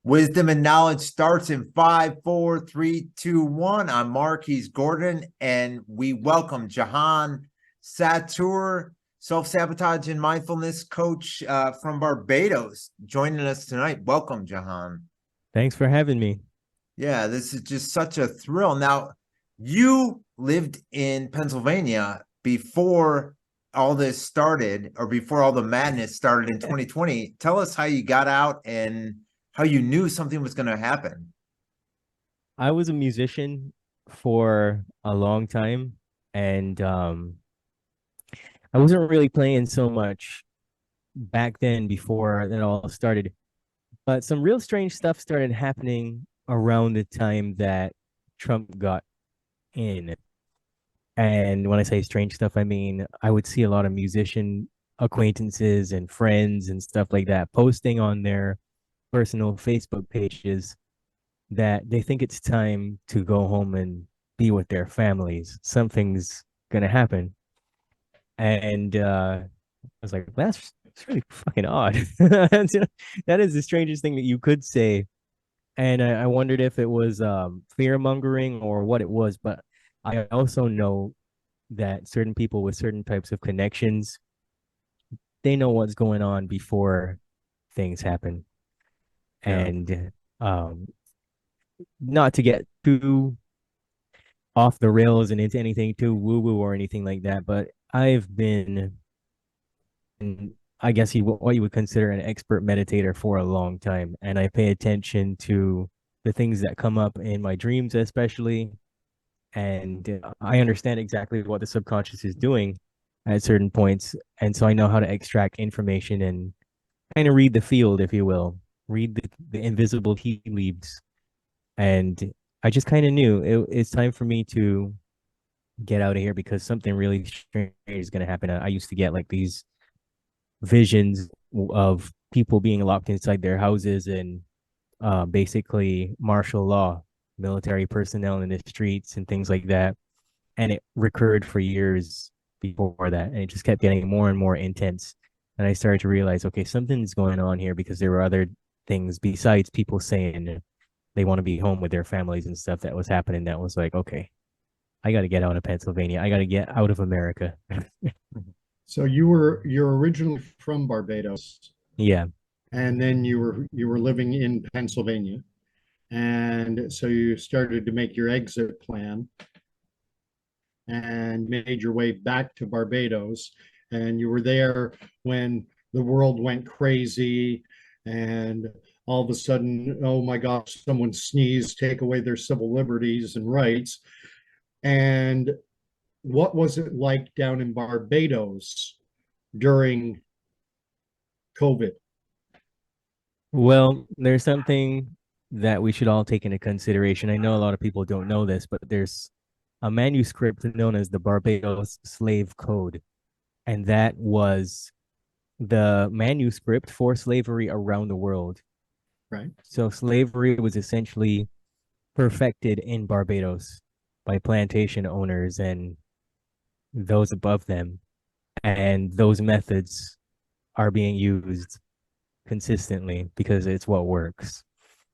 Wisdom and knowledge starts in 5, 4, 3, 2, 1. I'm Mark, he's Gordon, and we welcome Jehan Sattaur, self-sabotage and mindfulness coach from Barbados, joining us tonight. Welcome, Jehan. Thanks for having me. Yeah, this is just such a thrill. Now, you lived in Pennsylvania before all this started, or before all the madness started in 2020. Tell us how you got out and how you knew something was going to happen. I was a musician for a long time, and I wasn't really playing so much back then before it all started. But some real strange stuff started happening around the time that Trump got in. And when I say strange stuff, I mean I would see a lot of musician acquaintances and friends and stuff like that posting on their personal Facebook pages that they think it's time to go home and be with their families. Something's gonna happen. And I was like, that's it's really fucking odd. That is the strangest thing that you could say. And I wondered if it was fear mongering or what it was. But I also know that certain people with certain types of connections, they know what's going on before things happen. Yeah. And um, not to get too off the rails and into anything too woo woo or anything like that, but I've been, I guess what you would consider an expert meditator for a long time, and I pay attention to the things that come up in my dreams, especially, and I understand exactly what the subconscious is doing at certain points, and so I know how to extract information and kind of read the field, if you will, read the invisible tea leaves, and I just kind of knew it's time for me to get out of here because something really strange is going to happen. I used to get like these visions of people being locked inside their houses and basically martial law, military personnel in the streets and things like that. And it recurred for years before that. And it just kept getting more and more intense. And I started to realize, okay, something's going on here because there were other things besides people saying they want to be home with their families and stuff that was happening. That was like, okay, I got to get out of Pennsylvania. I got to get out of America. So you're originally from Barbados, Yeah. and then you were living in Pennsylvania, and so you started to make your exit plan and made your way back to Barbados, and you were there when the world went crazy, and all of a sudden, oh my gosh, someone sneezed, take away their civil liberties and rights. And what was it like down in Barbados during COVID? Well, there's something that we should all take into consideration. I know a lot of people don't know this, but there's a manuscript known as the Barbados Slave Code, and that was the manuscript for slavery around the world. Right. So slavery was essentially perfected in Barbados by plantation owners and those above them, and those methods are being used consistently because it's what works.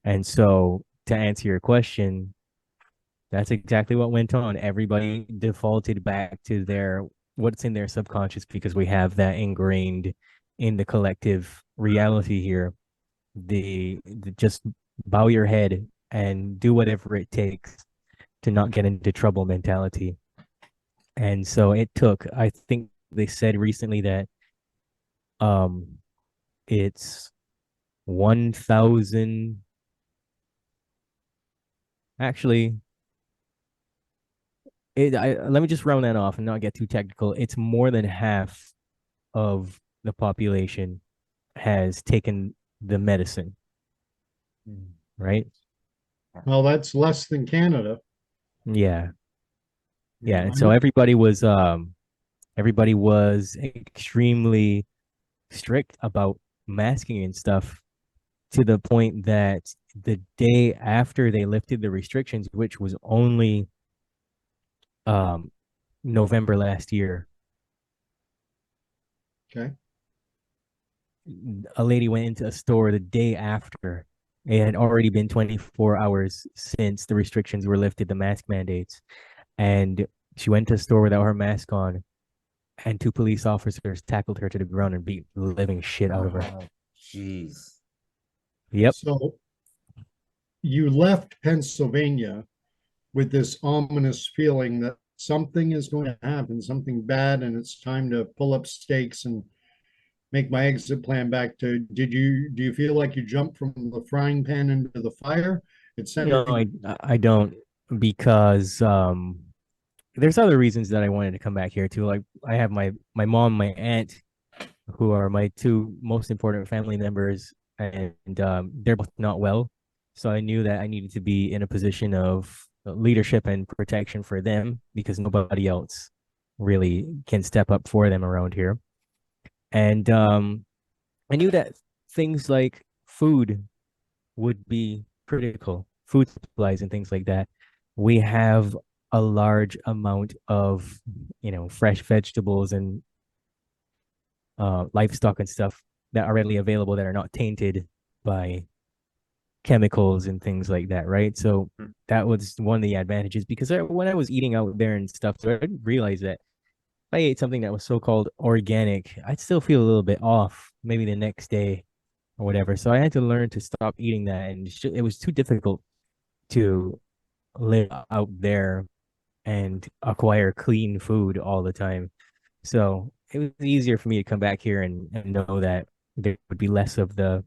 And so, to answer your question, that's exactly what went on. Everybody defaulted back to their what's in their subconscious because we have that ingrained in the collective reality here. The just bow your head and do whatever it takes to not get into trouble mentality. And so it took, I think they said recently that um it's 1,000. Actually, let me just round that off and not get too technical. It's more than half of the population has taken the medicine, right? Well, that's less than Canada. Yeah. You Yeah. know, And I so know. everybody was extremely strict about masking and stuff to the point that the day after they lifted the restrictions, which was only um November last year, Okay. a lady went into a store the day after It had already been 24 hours since the restrictions were lifted, the mask mandates. And she went to the store without her mask on, and two police officers tackled her to the ground and beat the living shit out of her. Oh, jeez. Yep. So you left Pennsylvania with this ominous feeling that something is going to happen, something bad, and it's time to pull up stakes and make my exit plan back to, do you feel like you jumped from the frying pan into the fire? It No, sounded, I don't, because there's other reasons that I wanted to come back here too. Like I have my mom, my aunt, who are my two most important family members, and they're both not well. So I knew that I needed to be in a position of leadership and protection for them because nobody else really can step up for them around here. And I knew that things like food would be critical, food supplies and things like that. We have a large amount of, fresh vegetables and livestock and stuff that are readily available that are not tainted by chemicals and things like that, right? So that was one of the advantages because when I was eating out there and stuff, so I didn't realize that if I ate something that was so-called organic, I'd still feel a little bit off maybe the next day or whatever. So I had to learn to stop eating that, and it was too difficult to live out there and acquire clean food all the time. So it was easier for me to come back here and know that there would be less of the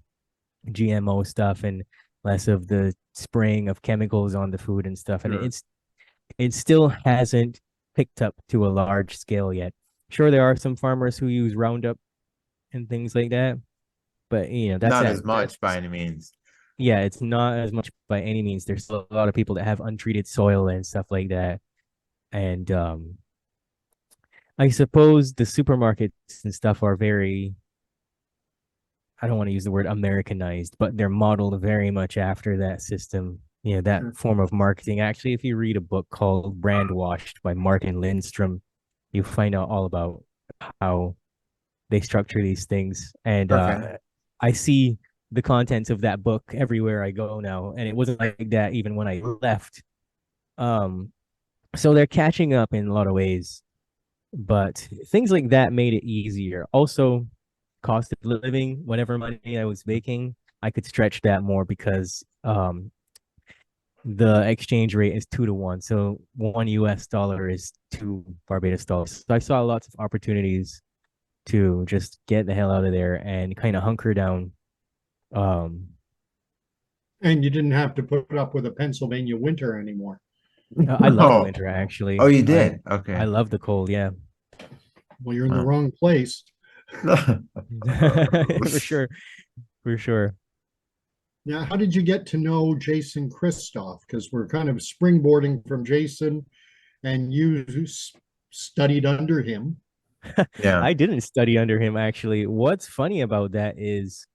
GMO stuff and less of the spraying of chemicals on the food and stuff. And Sure. it still hasn't picked up to a large scale yet. Sure, there are some farmers who use Roundup and things like that, but that's Not as much by any means. yeah, it's not as much by any means. There's a lot of people that have untreated soil and stuff like that. And I suppose the supermarkets and stuff are very, I don't want to use the word Americanized, but they're modeled very much after that system, that Sure. form of marketing. Actually, if you read a book called Brand Washed by Martin Lindstrom, you find out all about how they structure these things. And Okay. I see the contents of that book everywhere I go now. And it wasn't like that even when I left. So they're catching up in a lot of ways, but things like that made it easier. Also, cost of living, whatever money I was making, I could stretch that more because the exchange rate is 2 to 1. So $1 is 2 Barbados dollars. So I saw lots of opportunities to just get the hell out of there and kind of hunker down. Um, and you didn't have to put up with a Pennsylvania winter anymore. I love the Oh, winter actually. oh, you did? I Okay. love the cold, yeah. Well, you're in the Huh. wrong place. For sure. For sure. Now, how did you get to know Jason Christoff? Because we're kind of springboarding from Jason, and you studied under him. Yeah. I didn't study under him actually. What's funny about that is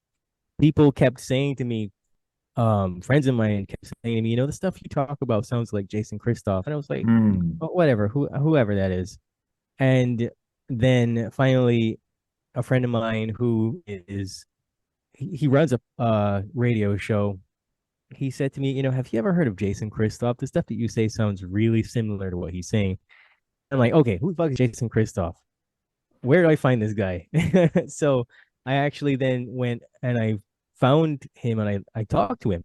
people kept saying to me, friends of mine kept saying to me, the stuff you talk about sounds like Jason Christoff. And I was like, Hmm. oh, whatever, whoever that is. And then finally a friend of mine who is he runs a radio show. He said to me, have you ever heard of Jason Christoff? The stuff that you say sounds really similar to what he's saying. I'm like, okay, who the fuck is Jason Christoff? Where do I find this guy? So I actually then went and I found him and I talked to him.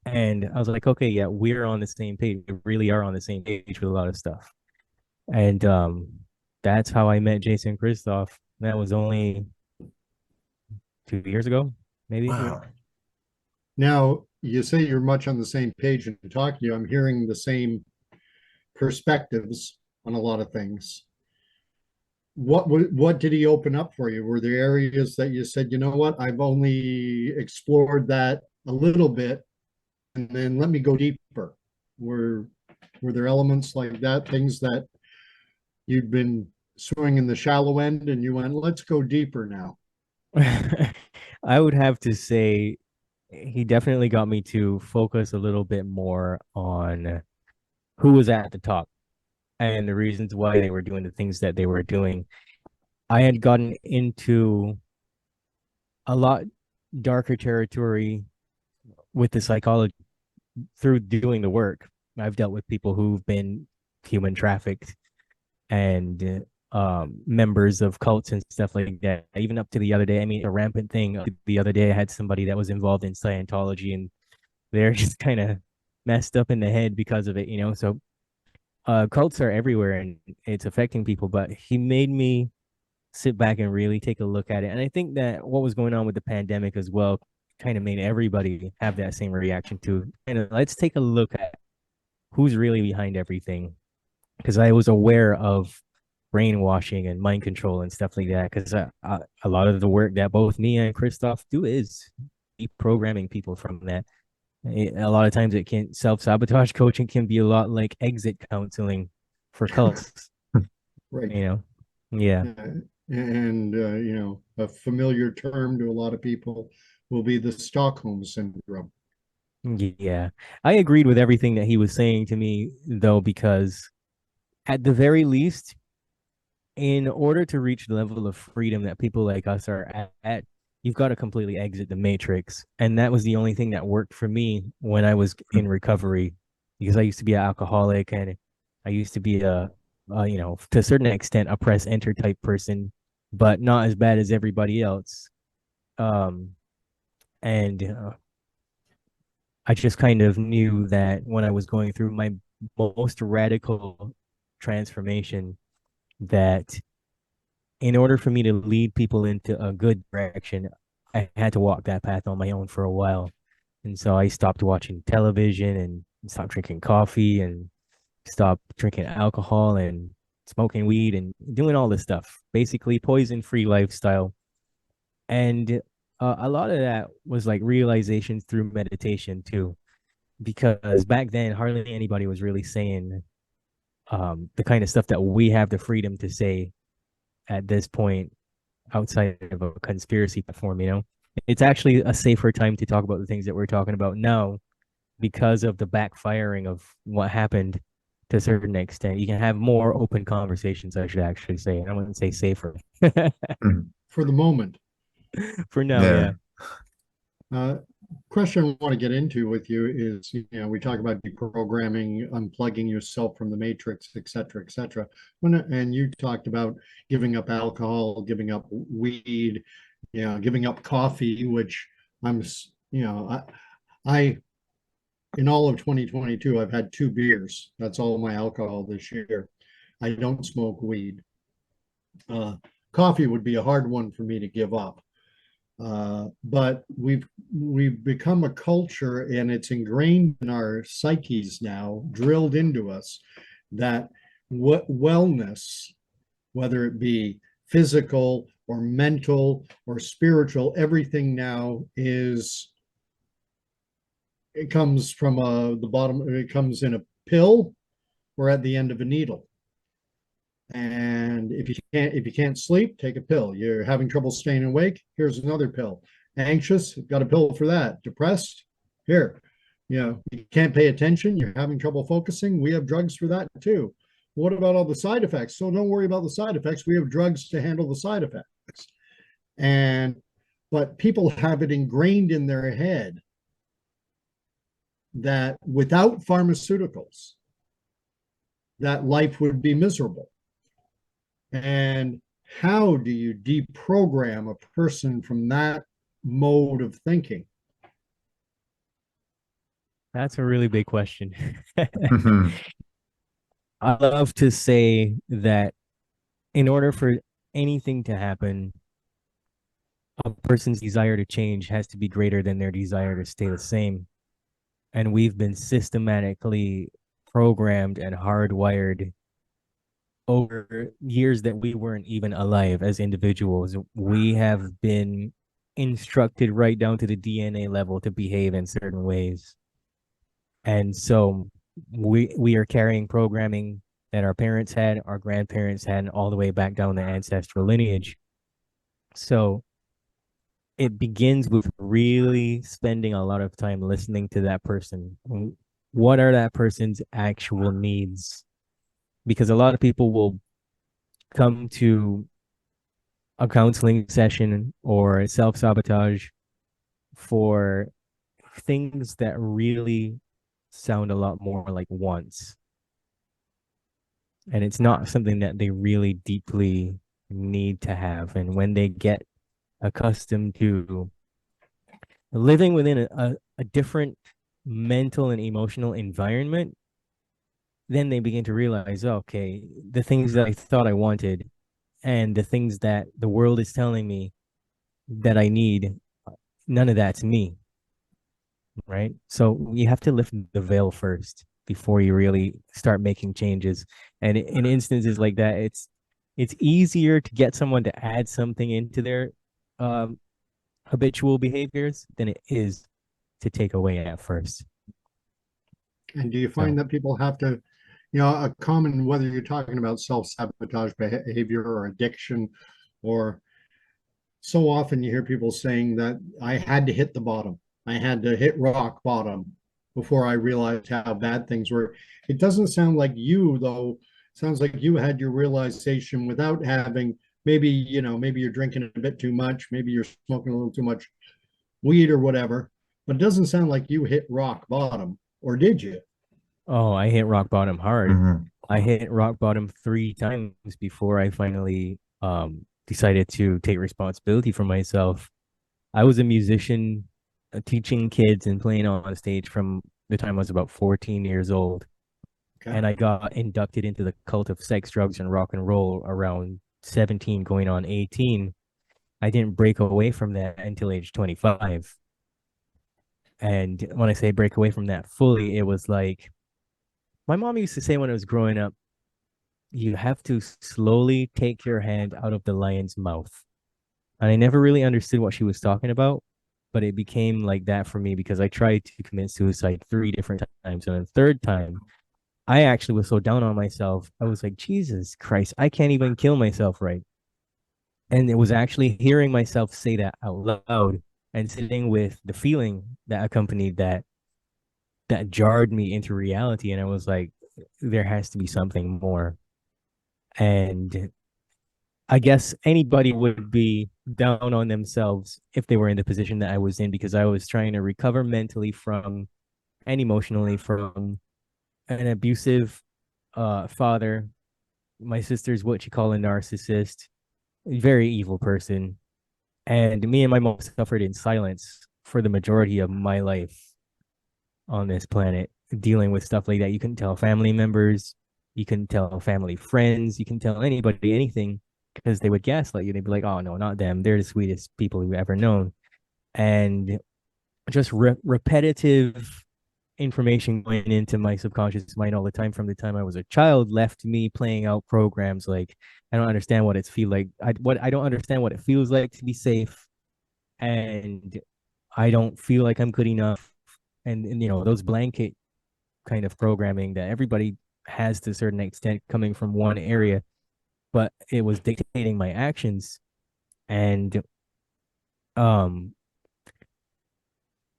And I was like, okay, yeah, we're on the same page. We really are on the same page with a lot of stuff. And that's how I met Jason Christoff. That was only 2 years ago, maybe. Wow. Now, you say you're much on the same page and talking to you. I'm hearing the same perspectives on a lot of things. What did he open up for you? Were there areas that you said, you know what, I've only explored that a little bit, and then let me go deeper? Were there elements like that, things that you'd been swimming in the shallow end and you went, let's go deeper now? I would have to say he definitely got me to focus a little bit more on who was at the top and the reasons why they were doing the things that they were doing. I had gotten into a lot darker territory with the psychology through doing the work, I've dealt with people who've been human trafficked and members of cults and stuff like that. Even up to the other day, I mean, a rampant thing. The other day, I had somebody that was involved in Scientology, and they're just kind of messed up in the head because of it, you know. So cults are everywhere, and it's affecting people. But he made me sit back and really take a look at it. And I think that what was going on with the pandemic as well kind of made everybody have that same reaction to. And let's take a look at who's really behind everything, because I was aware of brainwashing and mind control and stuff like that. Because a lot of the work that both me and Christoff do is deprogramming people from that. A lot of times it can self-sabotage coaching can be a lot like exit counseling for cults, Right. you know. Yeah. And a familiar term to a lot of people will be the Stockholm syndrome. Yeah. I agreed with everything that he was saying to me though, because at the very least, in order to reach the level of freedom that people like us are at, you've got to completely exit the matrix. And that was the only thing that worked for me when I was in recovery, because I used to be an alcoholic and I used to be to a certain extent, a press enter type person, but not as bad as everybody else. And I just kind of knew that when I was going through my most radical transformation, that in order for me to lead people into a good direction, I had to walk that path on my own for a while. And so I stopped watching television and stopped drinking coffee and stopped drinking alcohol and smoking weed and doing all this stuff, basically poison-free lifestyle. And a lot of that was like realizations through meditation too, because back then hardly anybody was really saying the kind of stuff that we have the freedom to say at this point outside of a conspiracy platform, you know. It's actually a safer time to talk about the things that we're talking about now because of the backfiring of what happened to a certain extent. You can have more open conversations, I should actually say. And I wouldn't say safer. For the moment. For now, yeah. Question I want to get into with you is, we talk about deprogramming, unplugging yourself from the matrix, et cetera, et cetera. And you talked about giving up alcohol, giving up weed, giving up coffee, which I in all of 2022, I've had 2 beers. That's all my alcohol this year. I don't smoke weed. Coffee would be a hard one for me to give up. But we've become a culture, and it's ingrained in our psyches now, drilled into us, that wellness, whether it be physical or mental or spiritual, everything now it comes from the bottom. It comes in a pill or at the end of a needle. And if you can't sleep, take a pill. You're having trouble staying awake, here's another pill. Anxious, got a pill for that. Depressed, here. You can't pay attention, you're having trouble focusing, we have drugs for that too. What about all the side effects? So don't worry about the side effects, we have drugs to handle the side effects. But people have it ingrained in their head that without pharmaceuticals, that life would be miserable. And how do you deprogram a person from that mode of thinking? That's a really big question. I love to say that in order for anything to happen, a person's desire to change has to be greater than their desire to stay the same. And we've been systematically programmed and hardwired over years that we weren't even alive as individuals. We have been instructed right down to the DNA level to behave in certain ways. And so we are carrying programming that our parents had, our grandparents had, all the way back down the ancestral lineage. So it begins with really spending a lot of time listening to that person. What are that person's actual needs? Because a lot of people will come to a counseling session or self-sabotage for things that really sound a lot more like wants. And it's not something that they really deeply need to have. And when they get accustomed to living within a different mental and emotional environment, then they begin to realize, okay, the things that I thought I wanted and the things that the world is telling me that I need, none of that's me. Right. So you have to lift the veil first before you really start making changes. And in instances like that, it's easier to get someone to add something into their um, habitual behaviors than it is to take away at first. And do you So find that people have to, a common, whether you're talking about self-sabotage behavior or addiction, or so often you hear people saying that I had to hit the bottom. I had to hit rock bottom before I realized how bad things were. It doesn't sound like you, though. It sounds like you had your realization without having, maybe, maybe you're drinking a bit too much, maybe you're smoking a little too much weed or whatever, but it doesn't sound like you hit rock bottom, or did you? oh, I hit rock bottom hard. Mhm. I hit rock bottom 3 times before I finally decided to take responsibility for myself. I was a musician, teaching kids and playing on stage from the time I was about 14 years old. Okay. And I got inducted into the cult of sex, drugs, and rock and roll around 17, going on 18. I didn't break away from that until age 25. And when I say break away from that fully, it was like my mom used to say when I was growing up, you have to slowly take your hand out of the lion's mouth. And I never really understood what she was talking about, but it became like that for me because I tried to commit suicide 3 different times. And the third time, I actually was so down on myself. I was like, Jesus Christ, I can't even kill myself right. And it was actually hearing myself say that out loud and sitting with the feeling that accompanied that jarred me into reality. And I was like, there has to be something more. And I guess anybody would be down on themselves if they were in the position that I was in because I was trying to recover mentally from and emotionally from an abusive father. My sister's what you call a narcissist, a very evil person. And me and my mom suffered in silence for the majority of my life on this planet, dealing with stuff like that. You couldn't tell family members, you couldn't tell family friends, you can tell anybody anything because they would gaslight you. They'd be like, oh, no, not them. They're the sweetest people we've ever known. And just repetitive information going into my subconscious mind all the time from the time I was a child left me playing out programs like I don't understand what it feels like. I don't understand what it feels like to be safe, and I don't feel like I'm good enough. And those blanket kind of programming that everybody has to a certain extent coming from one area, but it was dictating my actions. And um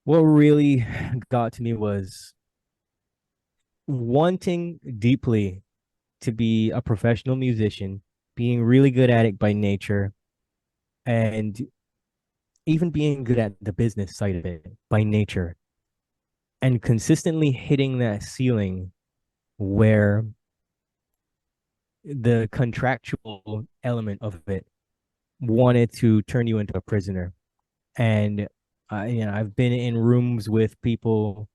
what really got to me was wanting deeply to be a professional musician, being really good at it by nature, and even being good at the business side of it by nature, and consistently hitting that ceiling where the contractual element of it wanted to turn you into a prisoner. And I've been in rooms with people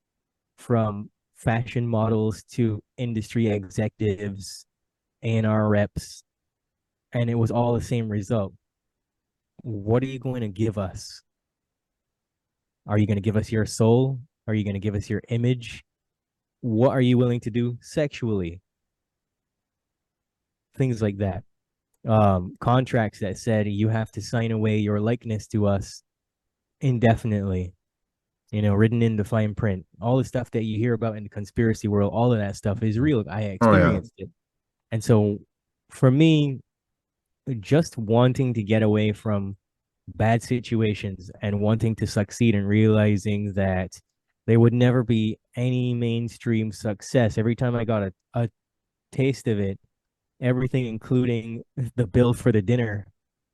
from fashion models to industry executives, A&R reps, and it was all the same result. What are you going to give us? Are you going to give us your soul? Are you going to give us your image? What are you willing to do sexually? Things like that. Contracts that said you have to sign away your likeness to us indefinitely, written in the fine print. All the stuff that you hear about in the conspiracy world, all of that stuff is real. I Oh yeah. experienced it. And so for me, just wanting to get away from bad situations and wanting to succeed and realizing that there would never be any mainstream success. Every time I got a taste of it, everything, including the bill for the dinner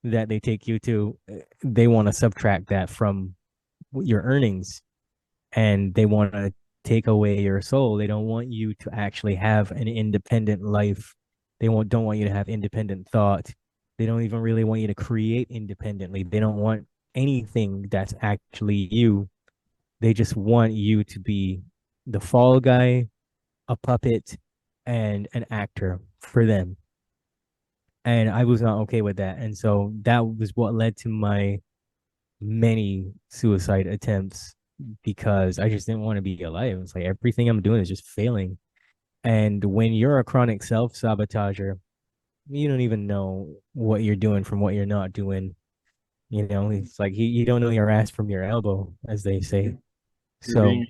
that they take you to, they want to subtract that from your earnings. and they want to take away your soul. They don't want you to actually have an independent life. They don't want you to have independent thought. They don't even really want you to create independently. They don't want anything that's actually you. They just want you to be the fall guy, a puppet, and an actor for them. And I was not okay with that. And so that was what led to my many suicide attempts, because I just didn't want to be alive. It's like everything I'm doing is just failing. And when you're a chronic self-sabotager, you don't even know what you're doing from what you're not doing. It's like you don't know your ass from your elbow, as they say. You're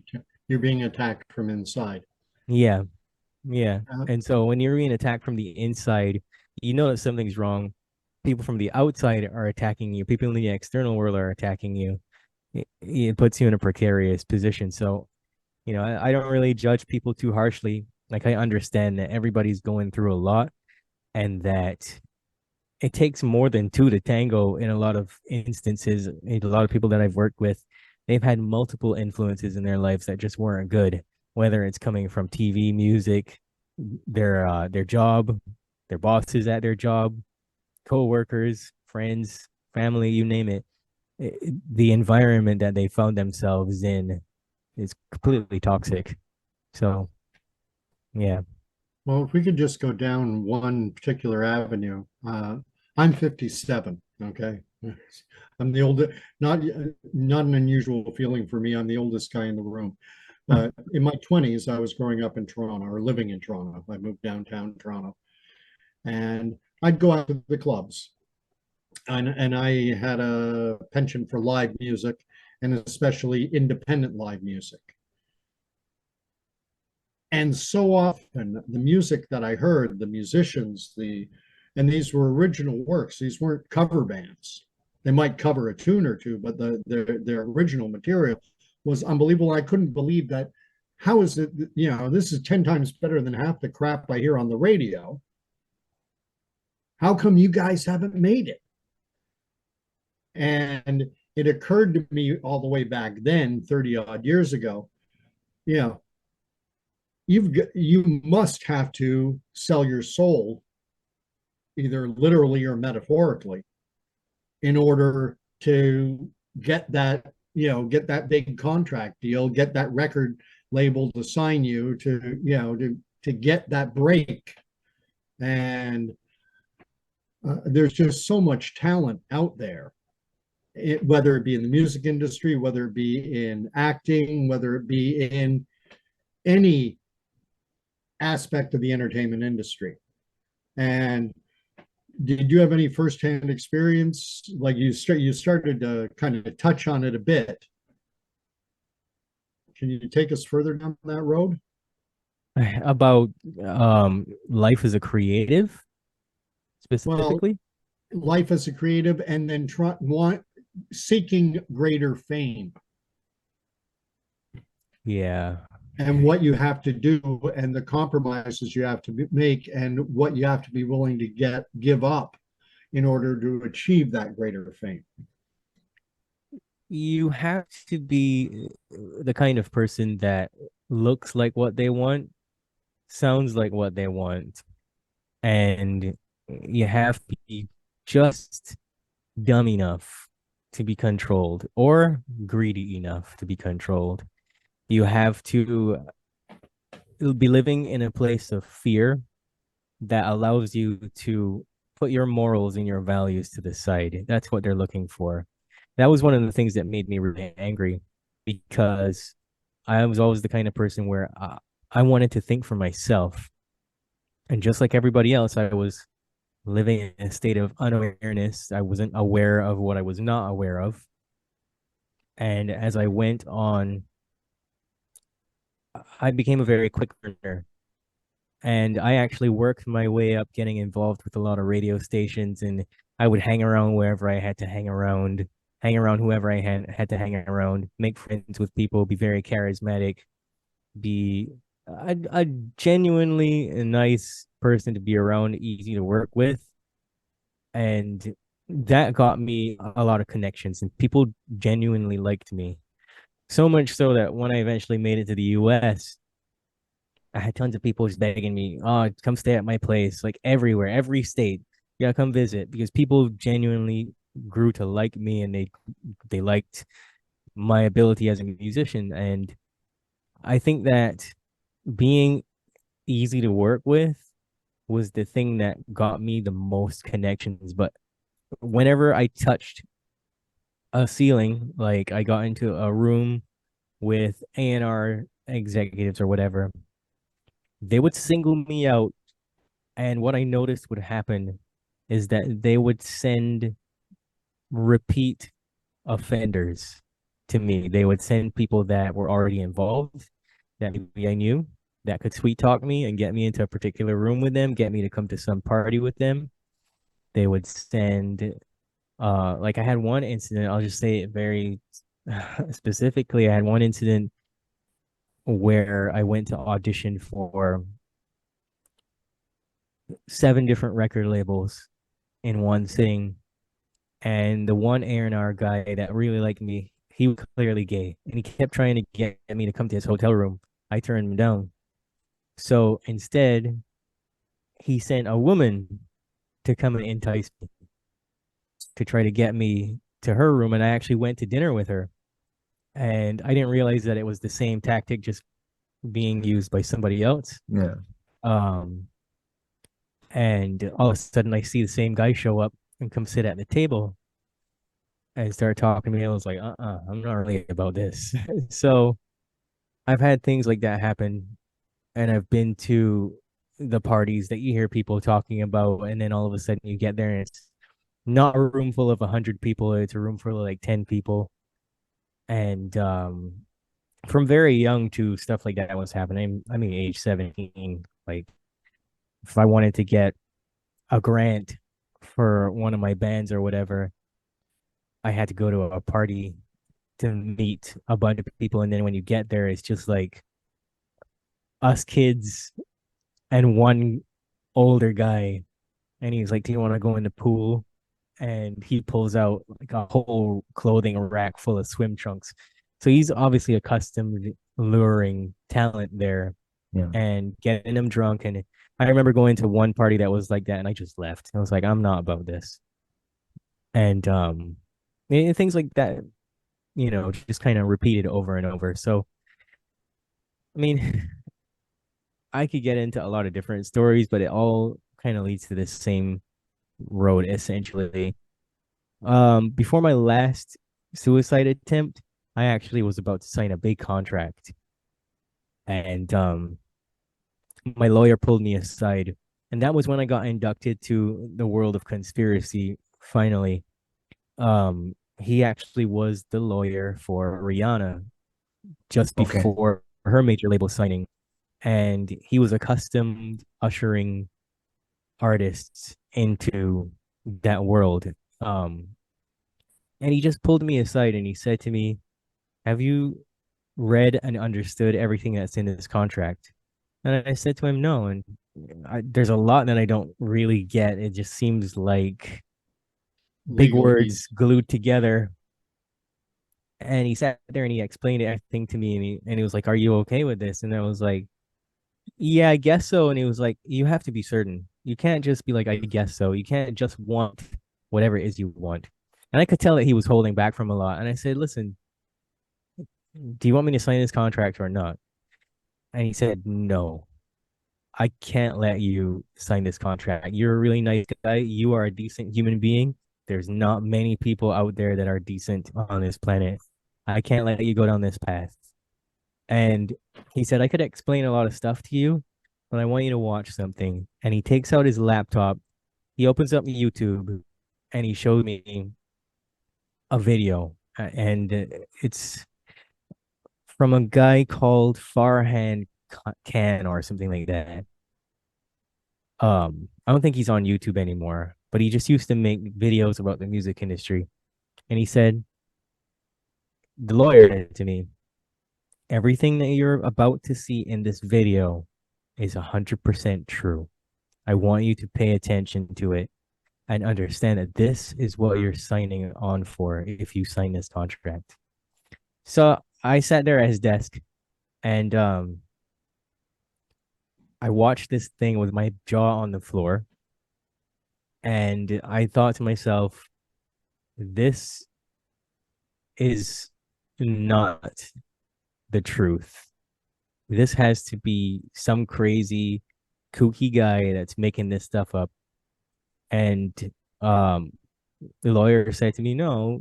So being attacked from inside. yeah, yeah. Uh, And so when you're being attacked from the inside, you know that something's wrong. People from the outside are attacking you. People in the external world are attacking you. It puts you in a precarious position. So, I don't really judge people too harshly. Like, I understand that everybody's going through a lot, and that it takes more than two to tango in a lot of instances. A lot of people that I've worked with, they've had multiple influences in their lives that just weren't good, whether it's coming from TV, music, their job, their bosses at their job, co-workers, friends, family, you name it. The environment that they found themselves in is completely toxic. So, yeah. Well, if we could just go down one particular avenue, I'm 57. Okay, I'm the oldest. Not an unusual feeling for me. I'm the oldest guy in the room. But in my 20s, I was growing up in Toronto or living in Toronto. I moved downtown Toronto, and I'd go out to the clubs, and I had a penchant for live music, and especially independent live music. And so often the music that I heard, the musicians, and these were original works. These weren't cover bands. They might cover a tune or two, but their original material was unbelievable. I couldn't believe that. How is it? This is 10 times better than half the crap I hear on the radio. How come you guys haven't made it? And it occurred to me all the way back then, 30 odd years ago, yeah, you must have to sell your soul, either literally or metaphorically, in order to get that big contract deal, get that record label to sign you, to get that break. And there's just so much talent out there, whether it be in the music industry, whether it be in acting, whether it be in any aspect of the entertainment industry. And did you have any firsthand experience? Like you started to kind of touch on it a bit. Can you take us further down that road? About life as a creative Well, specifically? life as a creative, and then seeking greater fame, Yeah. and what you have to do, and the compromises you have to make, and what you have to be willing to give up in order to achieve that greater fame. You have to be the kind of person that looks like what they want, sounds like what they want, and you have to be just dumb enough to be controlled, or greedy enough to be controlled. You have to be living in a place of fear that allows you to put your morals and your values to the side. That's what they're looking for. That was one of the things that made me really angry, because I was always the kind of person where I wanted to think for myself. And just like everybody else, I was living in a state of unawareness. I wasn't aware of what I was not aware of. And as I went on, I became a very quick learner. And I actually worked my way up, getting involved with a lot of radio stations, and I would hang around wherever I had to hang around whoever I had to hang around, make friends with people, be very charismatic, be a genuinely nice person to be around, easy to work with. And that got me a lot of connections, and people genuinely liked me. So much so that when I eventually made it to the US, I had tons of people just begging me, "Oh, come stay at my place." Like everywhere, every state, yeah, come visit, because people genuinely grew to like me, and they liked my ability as a musician. And I think that being easy to work with was the thing that got me the most connections. But whenever I touched a ceiling, like I got into a room with A&R executives or whatever, they would single me out. And what I noticed would happen is that they would send repeat offenders to me. They would send people that were already involved, that maybe I knew, that could sweet talk me and get me into a particular room with them, get me to come to some party with them. They would send, like I had one incident, I'll just say it very specifically. I had one incident where I went to audition for 7 different record labels in one sitting. And the one A&R guy that really liked me, he was clearly gay, and he kept trying to get me to come to his hotel room. I turned him down. So instead, he sent a woman to come and entice me, to try to get me to her room. And I actually went to dinner with her. And I didn't realize that it was the same tactic, just being used by somebody else. Yeah. Um, and all of a sudden, I see the same guy show up and come sit at the table and start talking to me. I was like, I'm not really about this. So I've had things like that happen, and I've been to the parties that you hear people talking about, and then all of a sudden you get there and it's not a room full of 100 people, it's a room full of like 10 people. And from very young to stuff like that was happening. I mean, age 17, like if I wanted to get a grant for one of my bands or whatever, I had to go to a party to meet a bunch of people. And then when you get there, it's just like us kids and one older guy. And he's like, "Do you want to go in the pool?" And he pulls out like a whole clothing rack full of swim trunks. So he's obviously accustomed luring talent there Yeah. and getting them drunk. And I remember going to one party that was like that, and I just left. I was like, I'm not about this. And things like that, just kind of repeated over and over. So, I mean, I could get into a lot of different stories, but it all kind of leads to this same road essentially. Before my last suicide attempt, I actually was about to sign a big contract, and my lawyer pulled me aside, and that was when I got inducted to the world of conspiracy. Finally, he actually was the lawyer for Rihanna just Okay. before her major label signing, and he was accustomed ushering artists into that world. And he just pulled me aside and he said to me, "Have you read and understood everything that's in this contract?" And I said to him, "No." And there's a lot that I don't really get. It just seems like big Legalese. words glued together. And he sat there and he explained everything to me, and he was like, "Are you okay with this?" And I was like, "Yeah, I guess so." And he was like, "You have to be certain. You can't just be like, I guess so. You can't just want whatever it is you want." And I could tell that he was holding back from a lot. And I said, "Listen, do you want me to sign this contract or not?" And he said, "No, I can't let you sign this contract. You're a really nice guy. You are a decent human being. There's not many people out there that are decent on this planet. I can't let you go down this path." And he said, "I could explain a lot of stuff to you, but I want you to watch something." And he takes out his laptop, he opens up YouTube, and he showed me a video. And it's from a guy called Farhan Khan or something like that. I don't think he's on YouTube anymore, but he just used to make videos about the music industry. And he said, the lawyer said to me, "Everything that you're about to see in this video is 100% true. I want you to pay attention to it and understand that this is what you're signing on for if you sign this contract." So I sat there at his desk and I watched this thing with my jaw on the floor, and I thought to myself, this is not the truth. This has to be some crazy kooky guy that's making this stuff up. And um the lawyer said to me, no,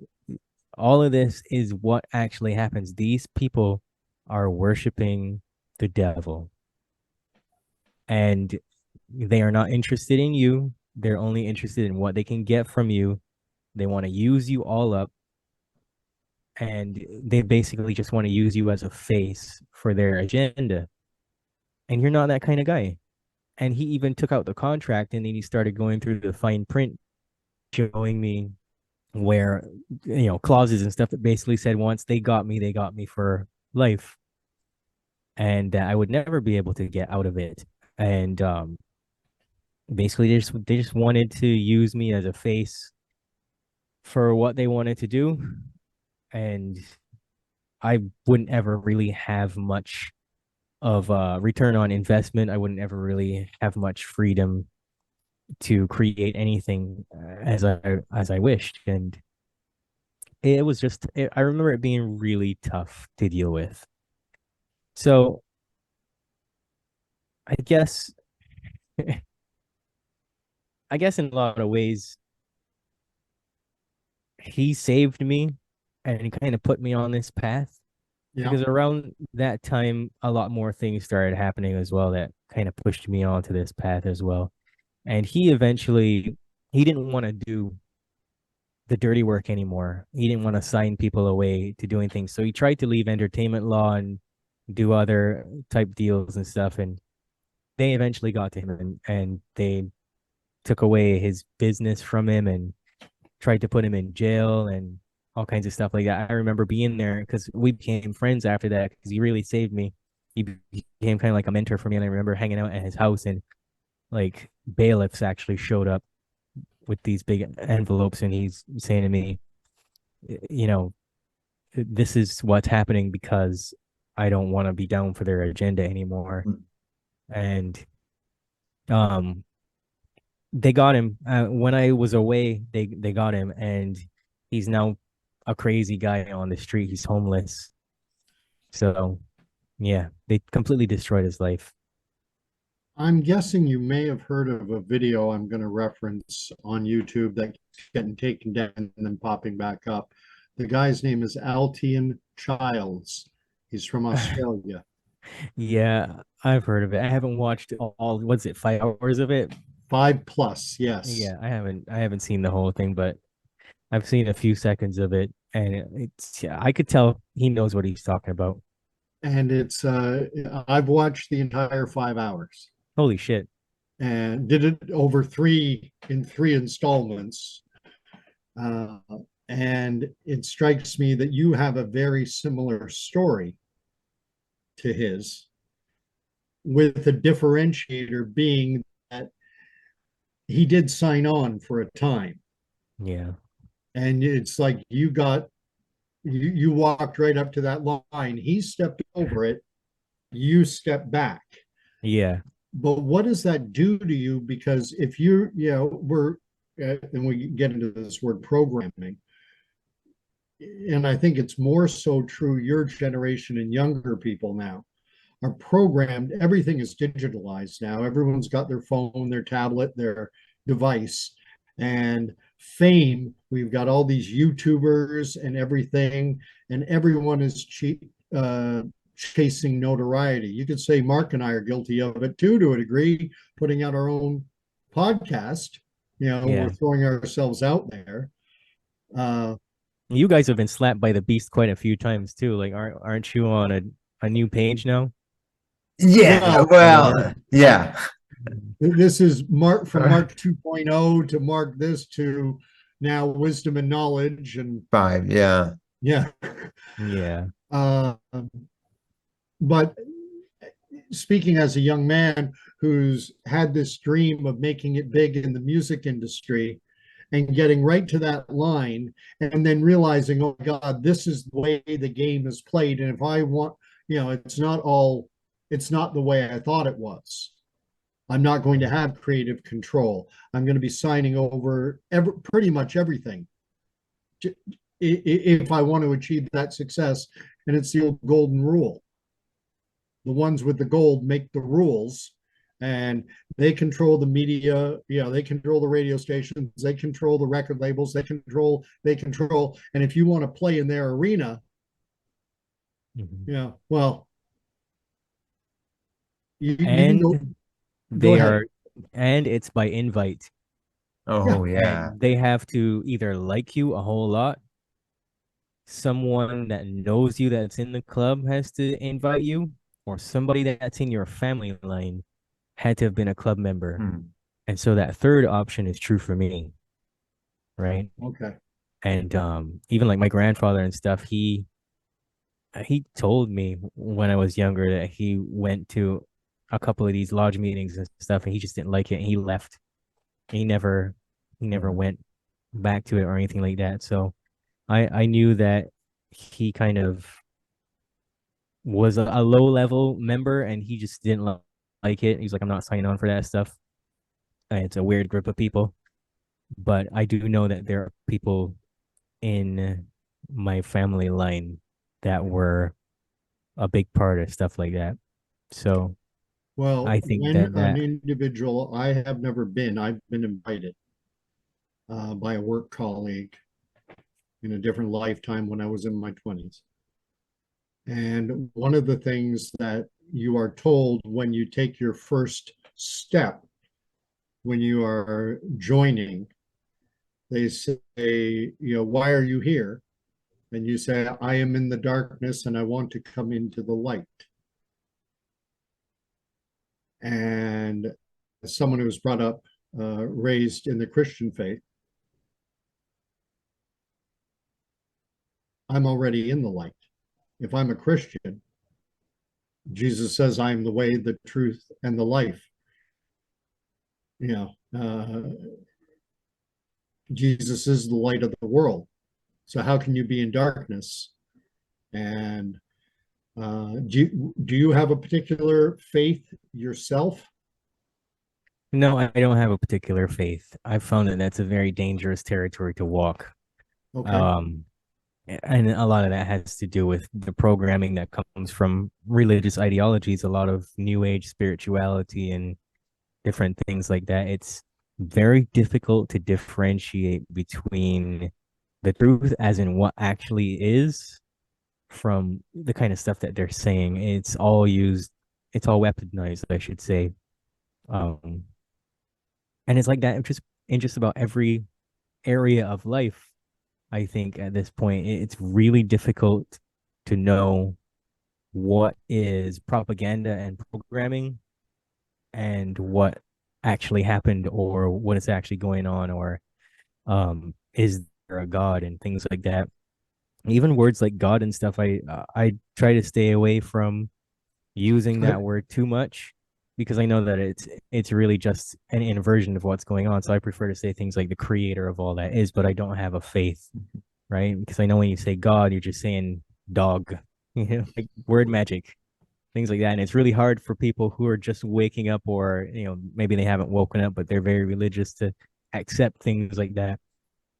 all of this is what actually happens. These people are worshiping the devil, and they are not interested in you. They're only interested in what they can get from you. They want to use you all up, and they basically just want to use you as a face for their agenda. And you're not that kind of guy. And he even took out the contract, and then he started going through the fine print, showing me where, clauses and stuff that basically said once they got me for life, and that I would never be able to get out of it. And basically they just wanted to use me as a face for what they wanted to do, and I wouldn't ever really have much of a return on investment. I wouldn't ever really have much freedom to create anything as I wished. And it was just I remember it being really tough to deal with. So I guess I guess in a lot of ways he saved me and he kind of put me on this path, Yeah. because around that time a lot more things started happening as well that kind of pushed me onto this path as well. And he didn't want to do the dirty work anymore. He didn't want to sign people away to doing things. So he tried to leave entertainment law and do other type deals and stuff. And they eventually got to him, and they took away his business from him and tried to put him in jail and all kinds of stuff like that. I remember being there because we became friends after that, because he really saved me. He became kind of like a mentor for me. And I remember hanging out at his house, and like bailiffs actually showed up with these big envelopes, and he's saying to me, this is what's happening because I don't want to be down for their agenda anymore. And they got him when I was away. They got him, and he's now a crazy guy on the street. He's homeless. So yeah, they completely destroyed his life. I'm guessing you may have heard of a video I'm going to reference on YouTube that's getting taken down and then popping back up. The guy's name is Aldean Childs. He's from Australia. Yeah, I've heard of it. I haven't watched all, what's it, 5 hours of it? 5+, yes. Yeah, I haven't seen the whole thing, but I've seen a few seconds of it, and yeah, I could tell he knows what he's talking about. And it's I've watched the entire 5 hours Holy shit. and did it over three installments. Uh, and it strikes me that you have a very similar story to his, with the differentiator being that he did sign on for a time. Yeah. And it's like you walked right up to that line. He stepped over it, you stepped back. Yeah. But what does that do to you? Because if we're, and we get into this word programming, and I think it's more so true your generation and younger people now are programmed. Everything is digitalized now. Everyone's got their phone, their tablet, their device, and fame. We've got all these YouTubers and everything, and everyone is chasing notoriety. You could say Mark and I are guilty of it too, to a degree, putting out our own podcast. Yeah. We're throwing ourselves out there. You guys have been slapped by the beast quite a few times too. Like, aren't you on a new page now? Yeah, well, yeah. This is Mark, from Mark 2.0 to Mark this to now wisdom and knowledge and 5, yeah. yeah. Yeah. But speaking as a young man who's had this dream of making it big in the music industry, and getting right to that line and then realizing, oh my God, this is the way the game is played. And if I want, it's not the way I thought it was. I'm not going to have creative control. I'm going to be signing over pretty much everything if I want to achieve that success. And it's the old golden rule. The ones with the gold make the rules, and they control the media. They control the radio stations. They control the record labels. They control. And if you want to play in their arena, well, and they are, and it's by invite. Oh yeah. And they have to either like you a whole lot. Someone that knows you that's in the club has to invite you, or somebody that's in your family line had to have been a club member. And so that third option is true for me. Right. Okay. And even like my grandfather and stuff, he told me when I was younger that he went to a couple of these lodge meetings and stuff, and he just didn't like it, and he left. He never went back to it or anything like that. So I knew that he kind of was a low level member, and he just didn't like it. He's like, I'm not signing on for that stuff. And it's a weird group of people. But I do know that there are people in my family line that were a big part of stuff like that. So well, I think when that an individual, I've been invited by a work colleague in a different lifetime when I was in my 20s. And one of the things that you are told when you take your first step, when you are joining, they say, why are you here? And you say, I am in the darkness and I want to come into the light. And as someone who was brought up, raised in the Christian faith, I'm already in the light. If I'm a Christian, Jesus says, I am the way, the truth, and the life. Jesus is the light of the world. So how can you be in darkness? And do you have a particular faith yourself? no, I don't have a particular faith. I've found that that's a very dangerous territory to walk. Okay. And a lot of that has to do with the programming that comes from religious ideologies, a lot of new age spirituality and different things like that. It's very difficult to differentiate between the truth, as in what actually is, from the kind of stuff that they're saying. It's all weaponized, I should say. Um, and it's like that in just about every area of life. I think at this point, it's really difficult to know what is propaganda and programming and what actually happened, or what is actually going on, or is there a God and things like that. Even words like God and stuff, I try to stay away from using that word too much, because I know that it's really just an inversion of what's going on. So I prefer to say things like the creator of all that is, but I don't have a faith, right? Because I know when you say God, you're just saying dog, like word magic, things like that. And it's really hard for people who are just waking up, or maybe they haven't woken up, but they're very religious, to accept things like that.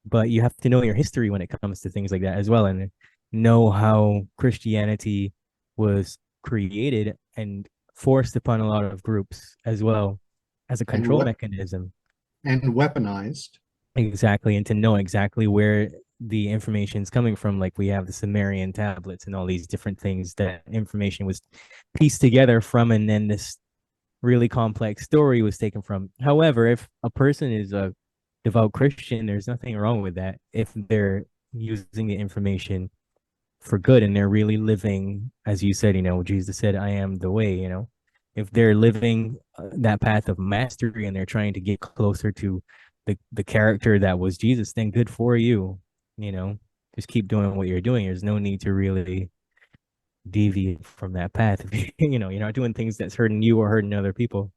But you have to know your history when it comes to things like that as well, and know how Christianity was created and forced upon a lot of groups as well as a control mechanism. And weaponized. Exactly. And to know exactly where the information is coming from. Like we have the Sumerian tablets and all these different things that information was pieced together from, and then this really complex story was taken from. However, if a person is a devout Christian, there's nothing wrong with that if they're using the information for good and they're really living, as you said, Jesus said, I am the way, if they're living that path of mastery and they're trying to get closer to the character that was Jesus, then good for you, just keep doing what you're doing. There's no need to really deviate from that path. If you're not doing things that's hurting you or hurting other people,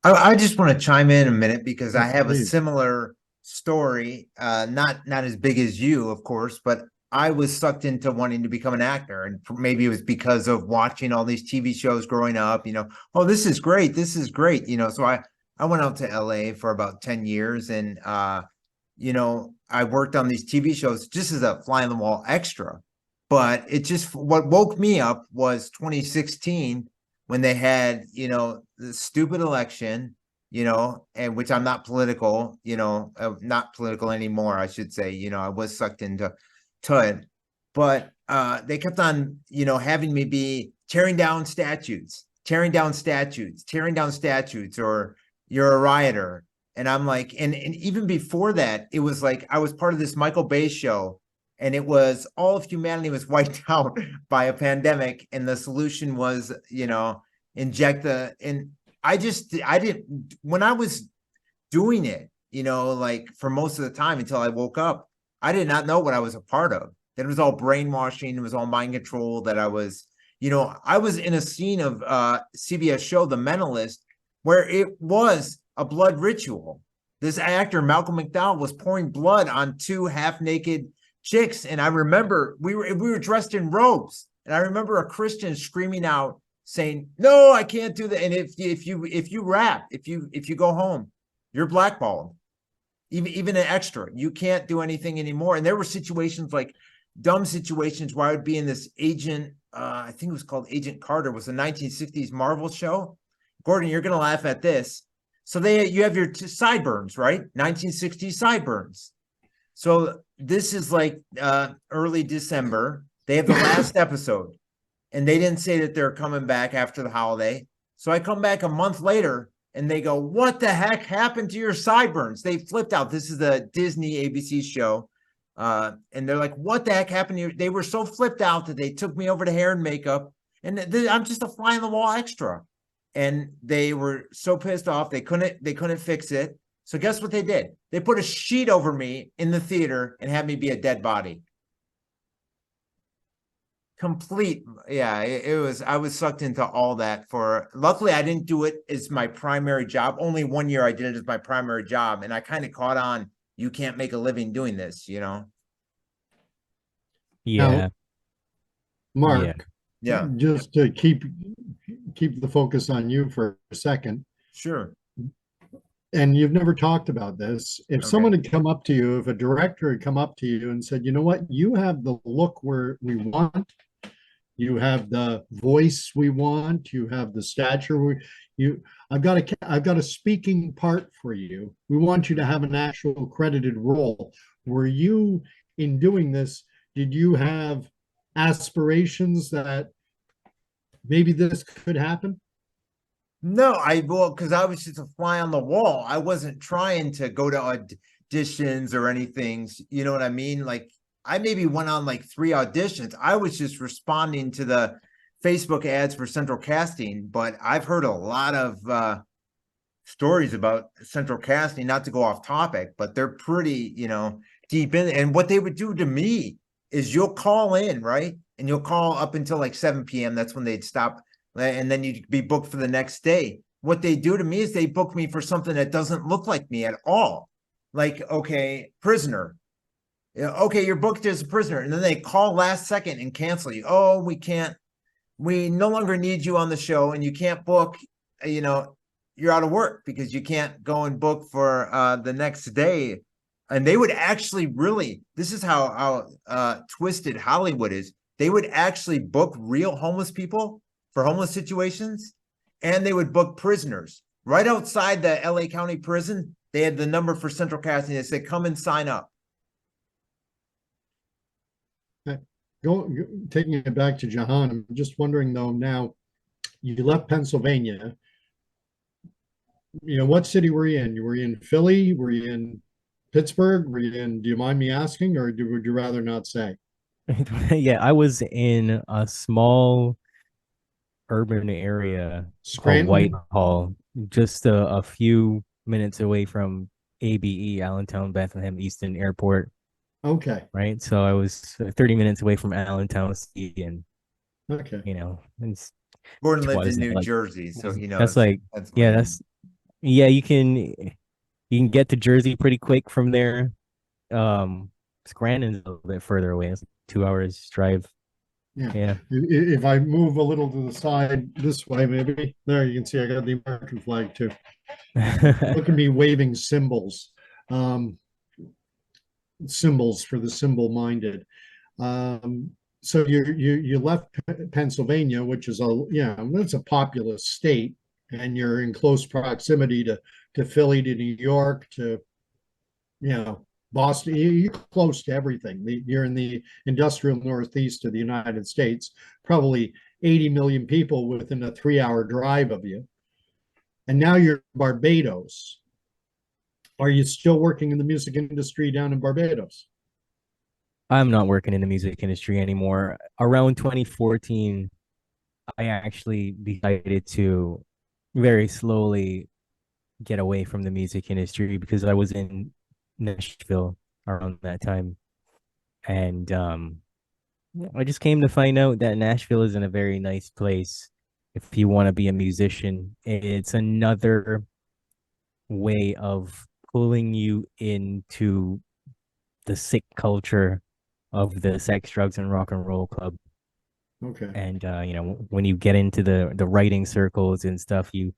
I just want to chime in a minute because I Yes, have a please. similar story, not as big as you, of course, but I was sucked into wanting to become an actor, and maybe it was because of watching all these TV shows growing up. Oh, this is great, this is great. So I went out to LA for about 10 years, and I worked on these TV shows just as a fly on the wall extra. But what woke me up was 2016 when they had, the stupid election, and which I'm not political, not political anymore, I should say. I was sucked into it. But they kept on, having me be tearing down statues, tearing down statues, tearing down statues, or you're a rioter. And I'm like, and even before that, it was like I was part of this Michael Bay show, and it was all of humanity was wiped out by a pandemic, and the solution was, inject the and I didn't when I was doing it, like for most of the time until I woke up, I did not know what I was a part of. That it was all brainwashing, it was all mind control, that I was in a scene of CBS show The Mentalist, where it was a blood ritual. This actor, Malcolm McDowell, was pouring blood on two half-naked chicks. And I remember we were dressed in robes. And I remember a Christian screaming out saying, "No, I can't do that. And if you rap, if you go home, you're blackballed. Even an extra, you can't do anything anymore." And there were situations, like dumb situations, where I would be in this Agent, I think it was called Agent Carter, was a 1960s Marvel show. Gordon, you're gonna laugh at this. So you have your sideburns, right? 1960s sideburns. So this is like early December. They have the last episode, and they didn't say that they're coming back after the holiday. So I come back a month later, and they go, "What the heck happened to your sideburns?" They flipped out. This is a Disney ABC show. And they're like, "What the heck happened to you?" They were so flipped out that they took me over to hair and makeup, and I'm just a fly on the wall extra. And they were so pissed off, they couldn't fix it. So guess what they did? They put a sheet over me in the theater and had me be a dead body. Complete. Yeah, I was sucked into all that. Luckily I didn't do it as my primary job. Only 1 year I did it as my primary job, and I kind of caught on, you can't make a living doing this. Yeah. Now, Mark, Yeah, just to keep the focus on you for a second, sure. and you've never talked about this. If Okay. someone had come up to you, if a director had come up to you and said, "You know what? You have the look where we want, you have the voice we want, you have the stature I've got a speaking part for you. We want you to have an actual credited role." Were you, in doing this, did you have aspirations that maybe this could happen? No, because I was just a fly on the wall. I wasn't trying to go to auditions or anything. You know what I mean? Like, I maybe went on like 3 auditions. I was just responding to the Facebook ads for Central Casting. But I've heard a lot of stories about Central Casting, not to go off topic, but they're pretty, deep in. And what they would do to me is, you'll call in, right? And you'll call up until like 7 p.m. That's when they'd stop. And then you'd be booked for the next day. What they do to me is they book me for something that doesn't look like me at all. Like, okay, prisoner. Okay, you're booked as a prisoner. And then they call last second and cancel you. "Oh, we no longer need you on the show, and you can't book, you're out of work because you can't go and book for the next day." And they would actually this is how twisted Hollywood is. They would actually book real homeless people for homeless situations, and they would book prisoners right outside the LA County prison. They had the number for Central Casting. They said, "Come and sign up." Taking it back to Jehan, I'm just wondering though, now you left Pennsylvania. What city were you in? Were you in Philly? Were you in Pittsburgh? Do you mind me asking, or would you rather not say? Yeah, I was in a small urban area called Scranton? Whitehall, just a few minutes away from ABE, Allentown, Bethlehem Easton Airport. Okay. Right. So I was 30 minutes away from Allentown City, and Okay. it's Gordon lived was in that, New like, Jersey, so he knows. that's like, yeah, that's Yeah, you can get to Jersey pretty quick from there. Scranton's a little bit further away. It's 2 hours drive. Yeah. Yeah. If I move a little to the side this way, maybe there you can see I got the American flag too. Look at me waving um, symbols for the simple-minded. Um, so you left Pennsylvania, which is that's a populous state, and you're in close proximity to Philly, to New York, to you know Boston. You're close to everything. You're in the industrial northeast of the United States, probably 80 million people within a 3-hour drive of you. And now you're in Barbados. Are you still working in the music industry down in Barbados? I'm not working in the music industry anymore. Around 2014, I actually decided to very slowly get away from the music industry because I was in Nashville around that time. And I just came to find out that Nashville isn't a very nice place if you want to be a musician. It's another way of pulling you into the sick culture of the sex, drugs, and rock and roll club. Okay. And when you get into the writing circles and stuff, you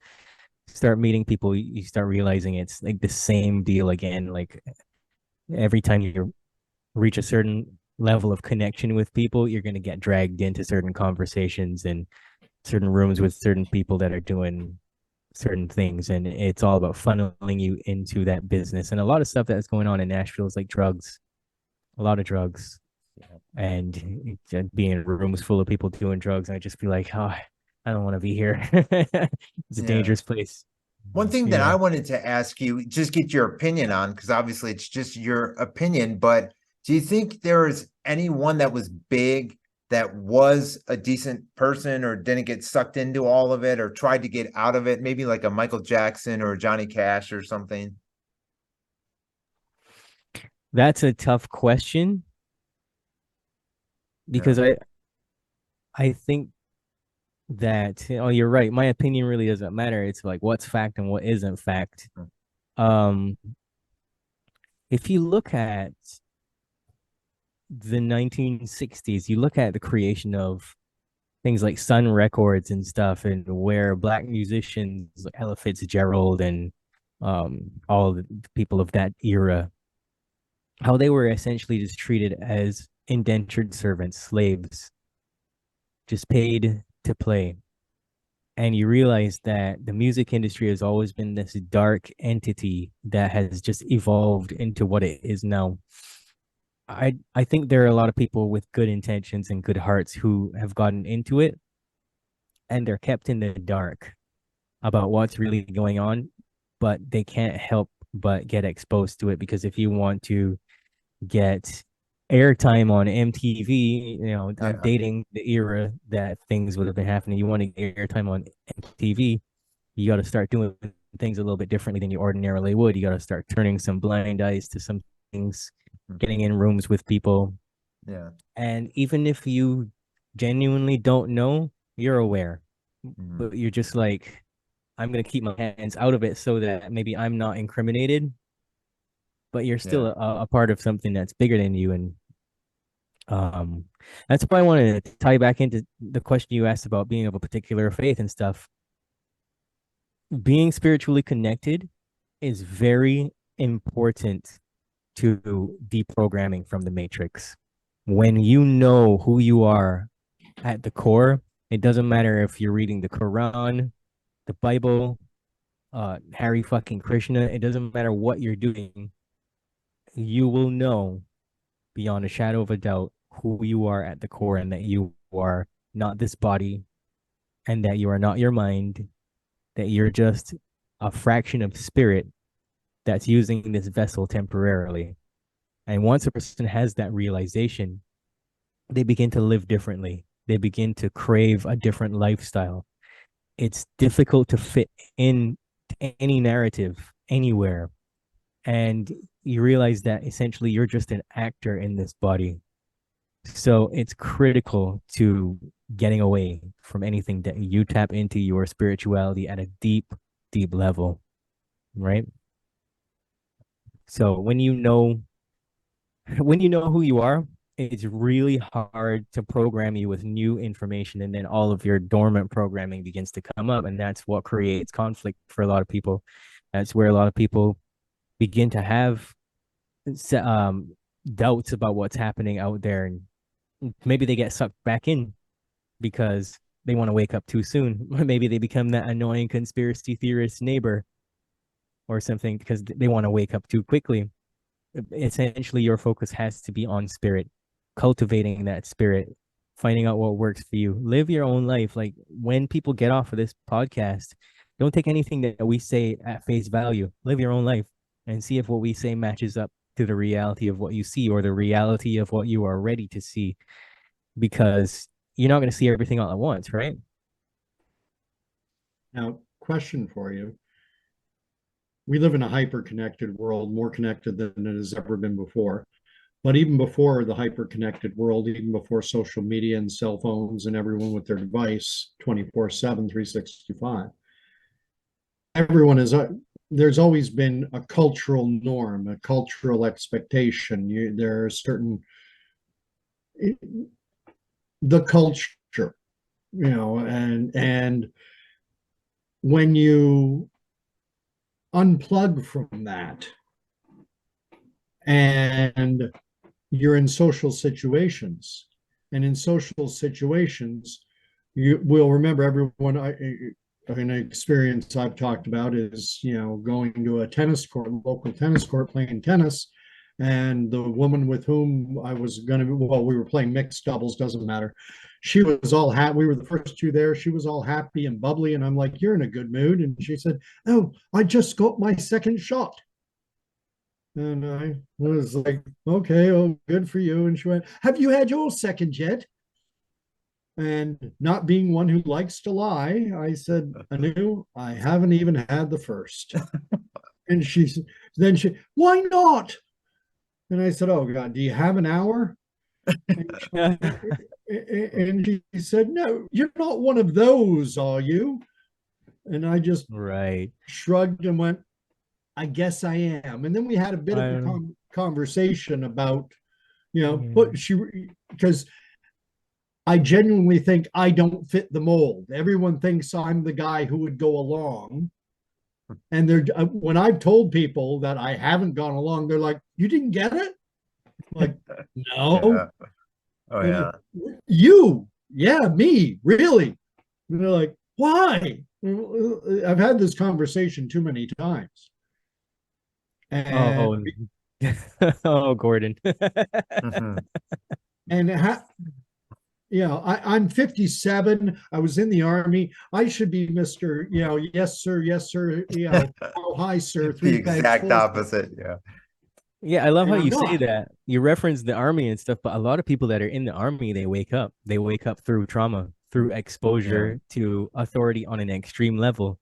start meeting people, you start realizing it's like the same deal again. Like every time you reach a certain level of connection with people, you're going to get dragged into certain conversations and certain rooms with certain people that are doing certain things, and it's all about funneling you into that business. And a lot of stuff that's going on in Nashville is like drugs, a lot of drugs, and being in rooms full of people doing drugs. And I just be like, oh, I don't want to be here. It's a Yeah. dangerous place. One thing that Yeah. I wanted to ask you, just get your opinion on, because obviously it's just your opinion, but do you think there is anyone that was big that was a decent person or didn't get sucked into all of it or tried to get out of it? Maybe like a Michael Jackson or Johnny Cash or something. That's a tough question Yeah. because I think that, oh, you're right. My opinion really doesn't matter. It's like what's fact and what isn't fact. Mm. Um, if you look at the 1960s, you look at the creation of things like Sun Records and stuff, and where black musicians like Ella Fitzgerald and all the people of that era, how they were essentially just treated as indentured servants, slaves, just paid to play. And you realize that the music industry has always been this dark entity that has just evolved into what it is now. I think there are a lot of people with good intentions and good hearts who have gotten into it, and they're kept in the dark about what's really going on, but they can't help but get exposed to it. Because if you want to get airtime on MTV, I'm Yeah. dating the era that things would have been happening. You want to get airtime on MTV, you got to start doing things a little bit differently than you ordinarily would. You got to start turning some blind eyes to some things, getting in rooms with people. Yeah. And even if you genuinely don't know, you're aware. Mhm. But you're just like, I'm going to keep my hands out of it so that maybe I'm not incriminated, but you're still Yeah. a part of something that's bigger than you. And um, that's why I wanted to tie back into the question you asked about being of a particular faith and stuff. Being spiritually connected is very important to deprogramming from the matrix. When you know who you are at the core, it doesn't matter if you're reading the Quran, the Bible, Harry fucking Krishna, it doesn't matter what you're doing, you will know beyond a shadow of a doubt who you are at the core, and that you are not this body, and that you are not your mind, that you're just a fraction of spirit that's using this vessel temporarily. And once a person has that realization, they begin to live differently. They begin to crave a different lifestyle. It's difficult to fit in any narrative anywhere. And you realize that essentially you're just an actor in this body. So it's critical to getting away from anything that you tap into your spirituality at a deep, deep level. right? So when you know who you are, it's really hard to program you with new information, and then all of your dormant programming begins to come up, and that's what creates conflict for a lot of people. That's where a lot of people begin to have doubts about what's happening out there, and maybe they get sucked back in because they want to wake up too soon. Maybe they become that annoying conspiracy theorist neighbor or something because they want to wake up too quickly. Essentially, your focus has to be on spirit, cultivating that spirit, finding out what works for you. Live your own life. Like when people get off of this podcast, don't take anything that we say at face value. Live your own life and see if what we say matches up to the reality of what you see or the reality of what you are ready to see, because you're not going to see everything all at once, right? Now, question for you. We live in a hyper-connected world, more connected than it has ever been before. But even before the hyper-connected world, even before social media and cell phones and everyone with their device 24/7, 365, everyone is there's always been a cultural norm, a cultural expectation. There are certain the culture, and when you unplug from that and you're in social situations, and in social situations you will remember everyone. An experience I've talked about is going to a tennis court, local tennis court, playing tennis, and the woman with whom I was going to, well, we were playing mixed doubles, doesn't matter, she was all happy. We were the first two there. She was all happy and bubbly, and I'm like, you're in a good mood. And she said, oh, I just got my second shot. And I was like, okay, oh, good for you. And she went, have you had your second yet? And not being one who likes to lie, I said, Anu, I haven't even had the first. And then she, why not? And I said, oh God, do you have an hour? And she said, no, you're not one of those, are you? And I just shrugged and went, I guess I am. And then we had a bit of a conversation about, but because I genuinely think I don't fit the mold. Everyone thinks I'm the guy who would go along. And when I've told people that I haven't gone along, they're like, you didn't get it? Like, no. Yeah. Oh, yeah. Yeah, me, really? And they're like, why? I've had this conversation too many times. And, oh, Gordon. mm-hmm. And I'm 57. I was in the Army. I should be Mr. Yes, sir. Yes, sir. Oh, hi, sir. The exact opposite. Yeah. Yeah, I love how you say that. You reference the Army and stuff, but a lot of people that are in the Army, they wake up. They wake up through trauma, through exposure to authority on an extreme level.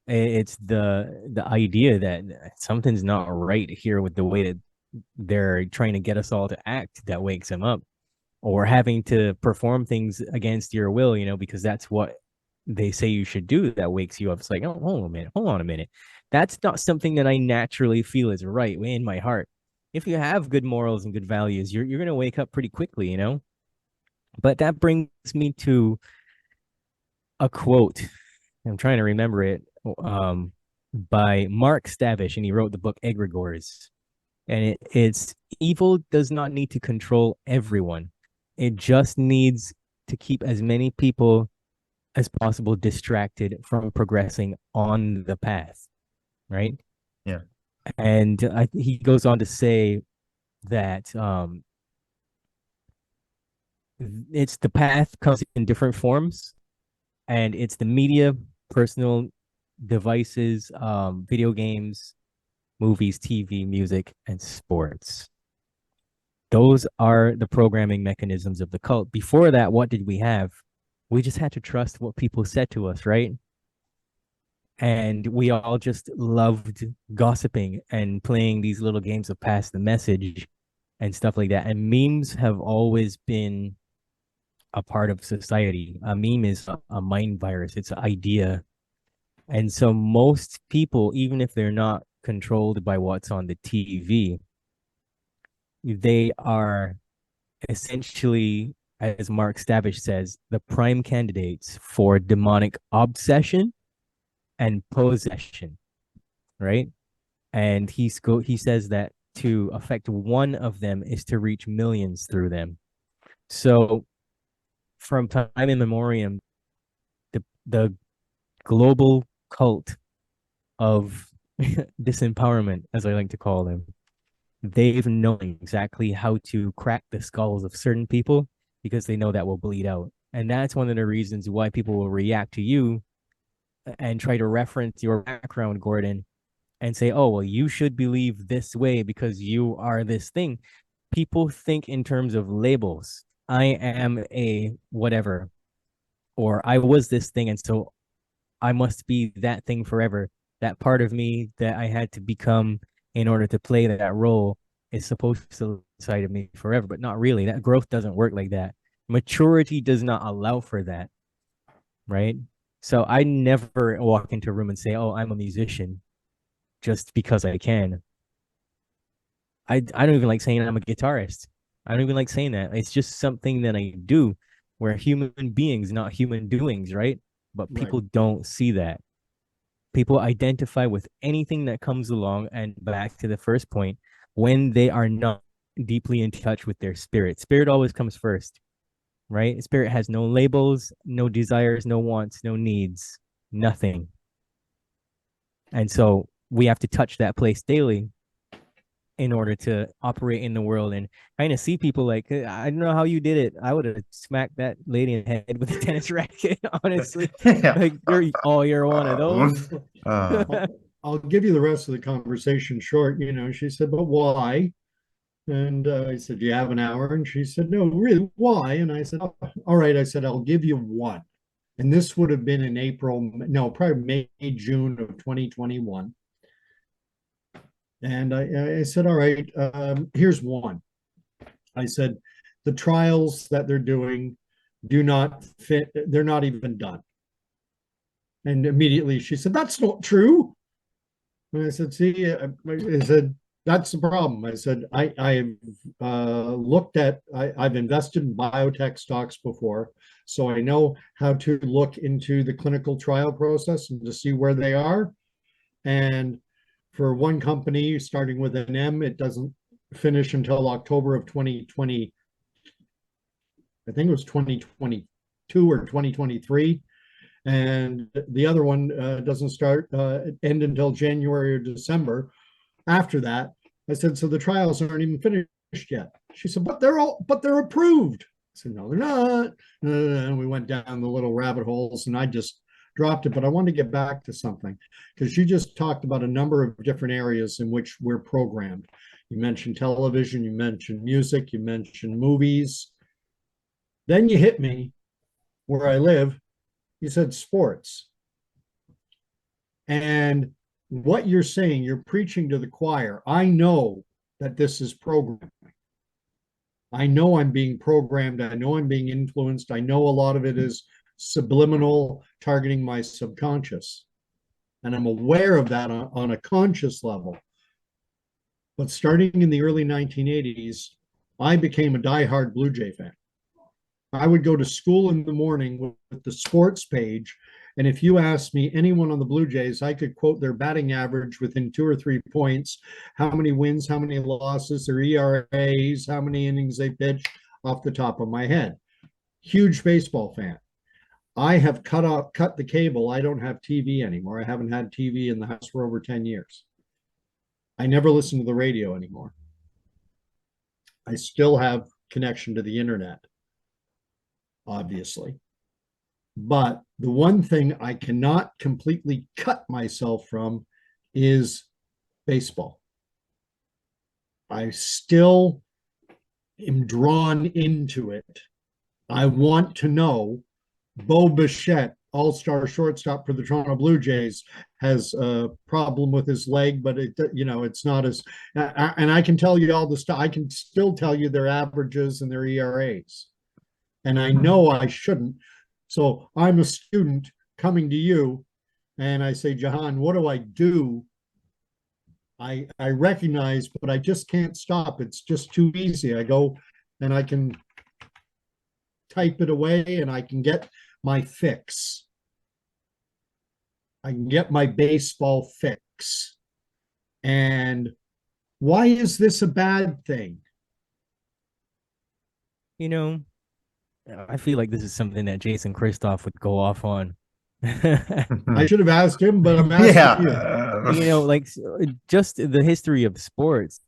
It's the idea that something's not right here with the way that they're trying to get us all to act that wakes them up, or having to perform things against your will, because that's what they say you should do, that wakes you up. It's like, oh, hold on a minute. That's not something that I naturally feel is right in my heart. If you have good morals and good values, you're going to wake up pretty quickly, But that brings me to a quote. I'm trying to remember it, by Mark Stavish, and he wrote the book Egregores. And it's evil does not need to control everyone. It just needs to keep as many people as possible distracted from progressing on the path, right? Yeah. And he goes on to say that it's the path comes in different forms, and it's the media, personal devices, video games, movies, TV, music, and sports. Those are the programming mechanisms of the cult. Before that, what did we have? We just had to trust what people said to us, right? And we all just loved gossiping and playing these little games of pass the message and stuff like that. And memes have always been a part of society. A meme is a mind virus. It's an idea And so most people, even if they're not controlled by what's on the TV, they are essentially, as Mark Stavish says, the prime candidates for demonic obsession and possession, right? And he says that to affect one of them is to reach millions through them. So from time immemorial, the global cult of disempowerment, as I like to call them, they've known exactly how to crack the skulls of certain people because they know that will bleed out. And that's one of the reasons why people will react to you and try to reference your background, Gordon, and say, oh, well, you should believe this way because you are this thing. People think in terms of labels. I am a whatever, or I was this thing. And so I must be that thing forever. That part of me that I had to become in order to play that role is supposed to live inside of me forever, but not really. That growth doesn't work like that. Maturity does not allow for that, right? So I never walk into a room and say, oh, I'm a musician just because I can. I don't even like saying I'm a guitarist. I don't even like saying that. It's just something that I do. We're human beings, not human doings, right? But people don't see that. People identify with anything that comes along, and back to the first point, when they are not deeply in touch with their spirit. Spirit always comes first, right? Spirit has no labels, no desires, no wants, no needs, nothing. And so we have to touch that place daily in order to operate in the world and kind of see people like, I don't know how you did it. I would have smacked that lady in the head with a tennis racket, honestly. Yeah. Like, you're one of those. I'll give you the rest of the conversation short. You know, she said, but why? And I said, do you have an hour? And she said, no, really, why? And I said, oh, all right. I said, I'll give you one. And this would have been in April, no, probably May, June of 2021. And I said, all right, here's one. I said, the trials that they're doing do not fit, they're not even done. And immediately she said, that's not true. And I said, see, I said, that's the problem. I said, I've looked at, I've invested in biotech stocks before, so I know how to look into the clinical trial process and to see where they are. And for one company, starting with an M, it doesn't finish until October of 2020. I think it was 2022 or 2023. And the other one doesn't start end until January or December. After that, I said, so the trials aren't even finished yet. She said, but they're approved. I said, no, they're not. And we went down the little rabbit holes, and I just dropped it. But I wanted to get back to something because you just talked about a number of different areas in which we're programmed. You mentioned television, you mentioned music, you mentioned movies. Then you hit me where I live. You said sports. And what you're saying, you're preaching to the choir. I know that this is programming. I know I'm being programmed. I know I'm being influenced. I know a lot of it is subliminal, targeting my subconscious. And I'm aware of that on a conscious level. But starting in the early 1980s, I became a diehard Blue Jay fan. I would go to school in the morning with the sports page. And if you asked me anyone on the Blue Jays, I could quote their batting average within 2 or 3 points, how many wins, how many losses, their ERAs, how many innings they pitched off the top of my head. Huge baseball fan. I have cut the cable. I don't have TV anymore. I haven't had TV in the house for over 10 years. I never listen to the radio anymore. I still have connection to the internet, obviously. But the one thing I cannot completely cut myself from is baseball. I still am drawn into it. I want to know. Bo Bichette, all-star shortstop for the Toronto Blue Jays, has a problem with his leg, but it's not as. And I can tell you all the stuff. I can still tell you their averages and their ERAs, and I know I shouldn't. So I'm a student coming to you and I say, Jehan, what do I do? I recognize, but I just can't stop. It's just too easy. I go and I can type it away and I can get my fix. I can get my baseball fix. And why is this a bad thing? You know, I feel like this is something that Jason Christoff would go off on. I should have asked him, but I'm asking you. You know, like just the history of sports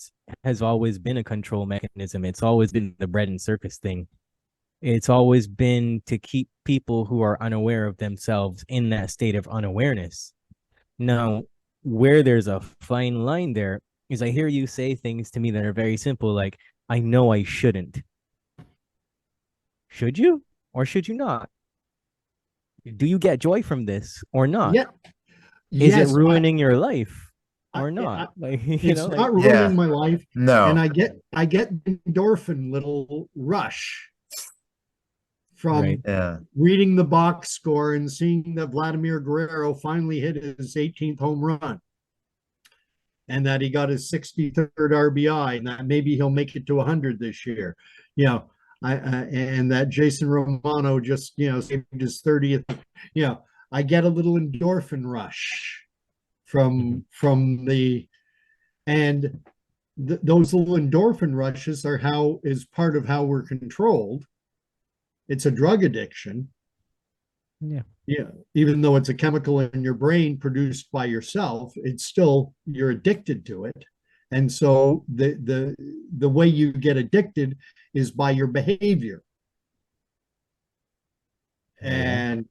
has always been a control mechanism. It's always been the bread and circus thing. It's always been to keep people who are unaware of themselves in that state of unawareness. Now, where there's a fine line there is I hear you say things to me that are very simple, like, I know I shouldn't. Should you or should you not? Do you get joy from this or not? Yeah. Is Yes, it ruining your life or I- not? Like, it's know, not like, ruining Yeah. my life. No. And I get endorphin little rush from right. Yeah. reading the box score and seeing that Vladimir Guerrero finally hit his 18th home run and that he got his 63rd RBI and that maybe he'll make it to 100 this year. You know, and that Jason Romano just, saved his 30th. I get a little endorphin rush from the, and those little endorphin rushes is part of how we're controlled. It's a drug addiction. Yeah. Yeah. Even though it's a chemical in your brain produced by yourself, it's still, you're addicted to it. And so the way you get addicted is by your behavior. And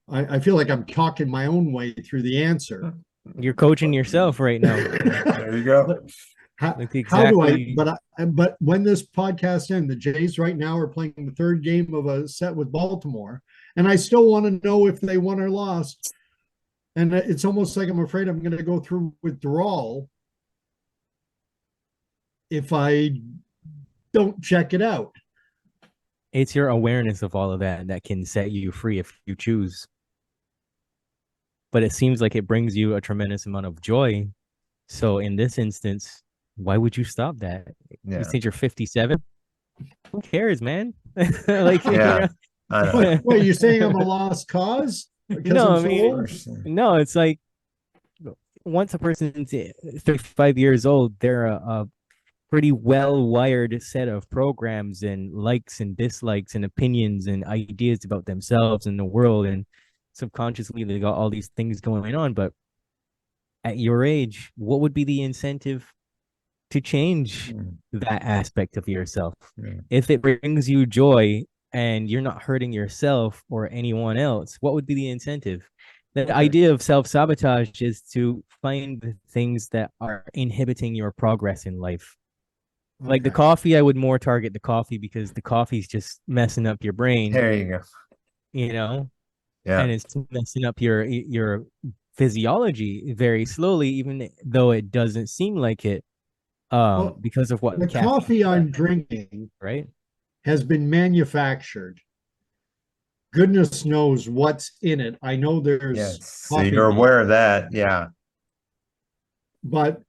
I feel like I'm talking my own way through the answer. You're coaching yourself right now. There you go. How do I, but when this podcast ends, the Jays right now are playing the third game of a set with Baltimore, and I still want to know if they won or lost. And it's almost like I'm afraid I'm going to go through withdrawal if I don't check it out. It's your awareness of all of that can set you free if you choose. But it seems like it brings you a tremendous amount of joy. So in this instance, why would you stop that? Yeah. You think you're 57? Who cares, man? Like, Yeah. Wait, you're saying I'm a lost cause? No, I mean, no, it's like once a person's 35 years old, they're a pretty well-wired set of programs and likes and dislikes and opinions and ideas about themselves and the world, and subconsciously they got all these things going on. But at your age, what would be the incentive to change that aspect of yourself? If it brings you joy and you're not hurting yourself or anyone else, what would be the incentive? The idea of self-sabotage is to find the things that are inhibiting your progress in life. Like the coffee, I would more target the coffee because the coffee's just messing up your brain. There you go. Yeah. And it's messing up your physiology very slowly, even though it doesn't seem like it. Because of what the coffee I'm drinking, right, has been manufactured. Goodness knows what's in it. I know there's so you're aware of that, but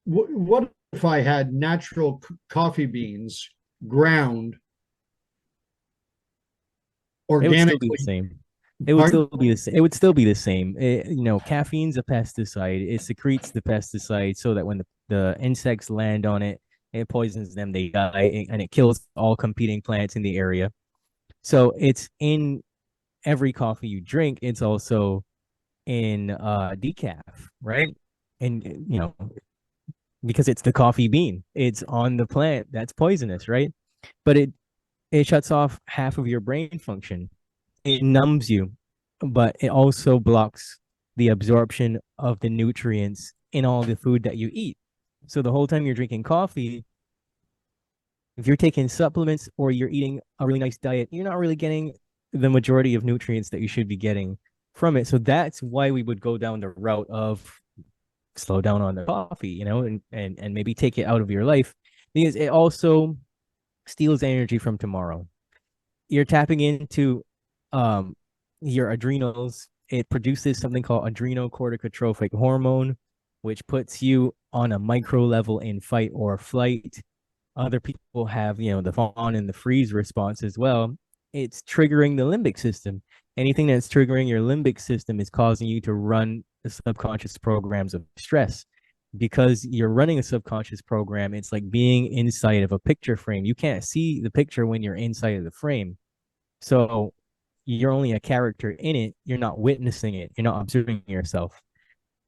what if I had natural coffee beans ground organically? It would still be the same. It would still be the same. It would still be the same. Caffeine's a pesticide. It secretes the pesticide so that when the insects land on it, it poisons them, they die, and it kills all competing plants in the area. So it's in every coffee you drink. It's also in decaf, right? And because it's the coffee bean, it's on the plant that's poisonous, right? But it shuts off half of your brain function. It numbs you, but it also blocks the absorption of the nutrients in all the food that you eat. So the whole time you're drinking coffee, if you're taking supplements or you're eating a really nice diet, you're not really getting the majority of nutrients that you should be getting from it. So that's why we would go down the route of slow down on the coffee, and maybe take it out of your life, because it also steals energy from tomorrow. You're tapping into your adrenals it produces something called adrenocorticotrophic hormone, which puts you on a micro level in fight or flight. Other people have, the fawn and the freeze response as well. It's triggering the limbic system. Anything that's triggering your limbic system is causing you to run the subconscious programs of stress. Because you're running a subconscious program, it's like being inside of a picture frame. You can't see the picture when you're inside of the frame. So you're only a character in it. You're not witnessing it. You're not observing yourself.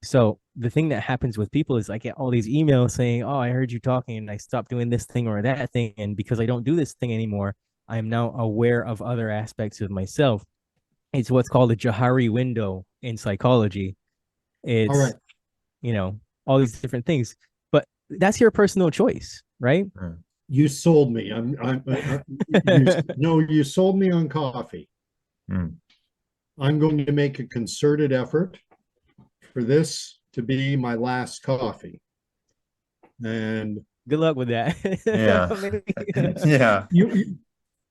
So the thing that happens with people is I get all these emails saying, "Oh, I heard you talking and I stopped doing this thing or that thing. And because I don't do this thing anymore, I am now aware of other aspects of myself." It's what's called a Johari window in psychology. All right. It's, all these different things, but that's your personal choice, right? You sold me. You sold me on coffee. I'm going to make a concerted effort for this to be my last coffee. And good luck with that. Yeah.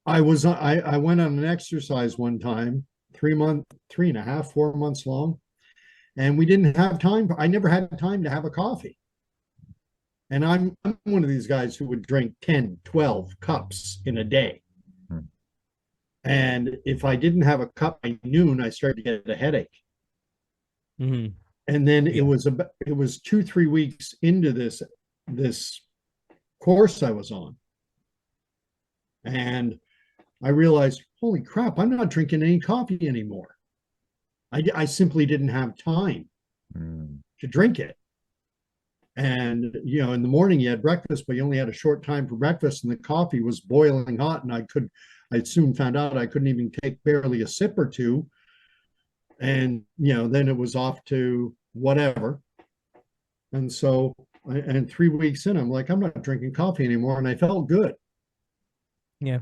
I went on an exercise one time, 3.5, 4 months long. And we didn't have time. I never had time to have a coffee. And I'm one of these guys who would drink 10, 12 cups in a day. And if I didn't have a cup by noon, I started to get a headache. And then it was 2-3 weeks into this course I was on. And I realized, holy crap, I'm not drinking any coffee anymore. I simply didn't have time to drink it. And, in the morning you had breakfast, but you only had a short time for breakfast and the coffee was boiling hot. And I soon found out I couldn't even take barely a sip or two. And, then it was off to whatever. And so, 3 weeks in, I'm like, I'm not drinking coffee anymore. And I felt good. Yeah.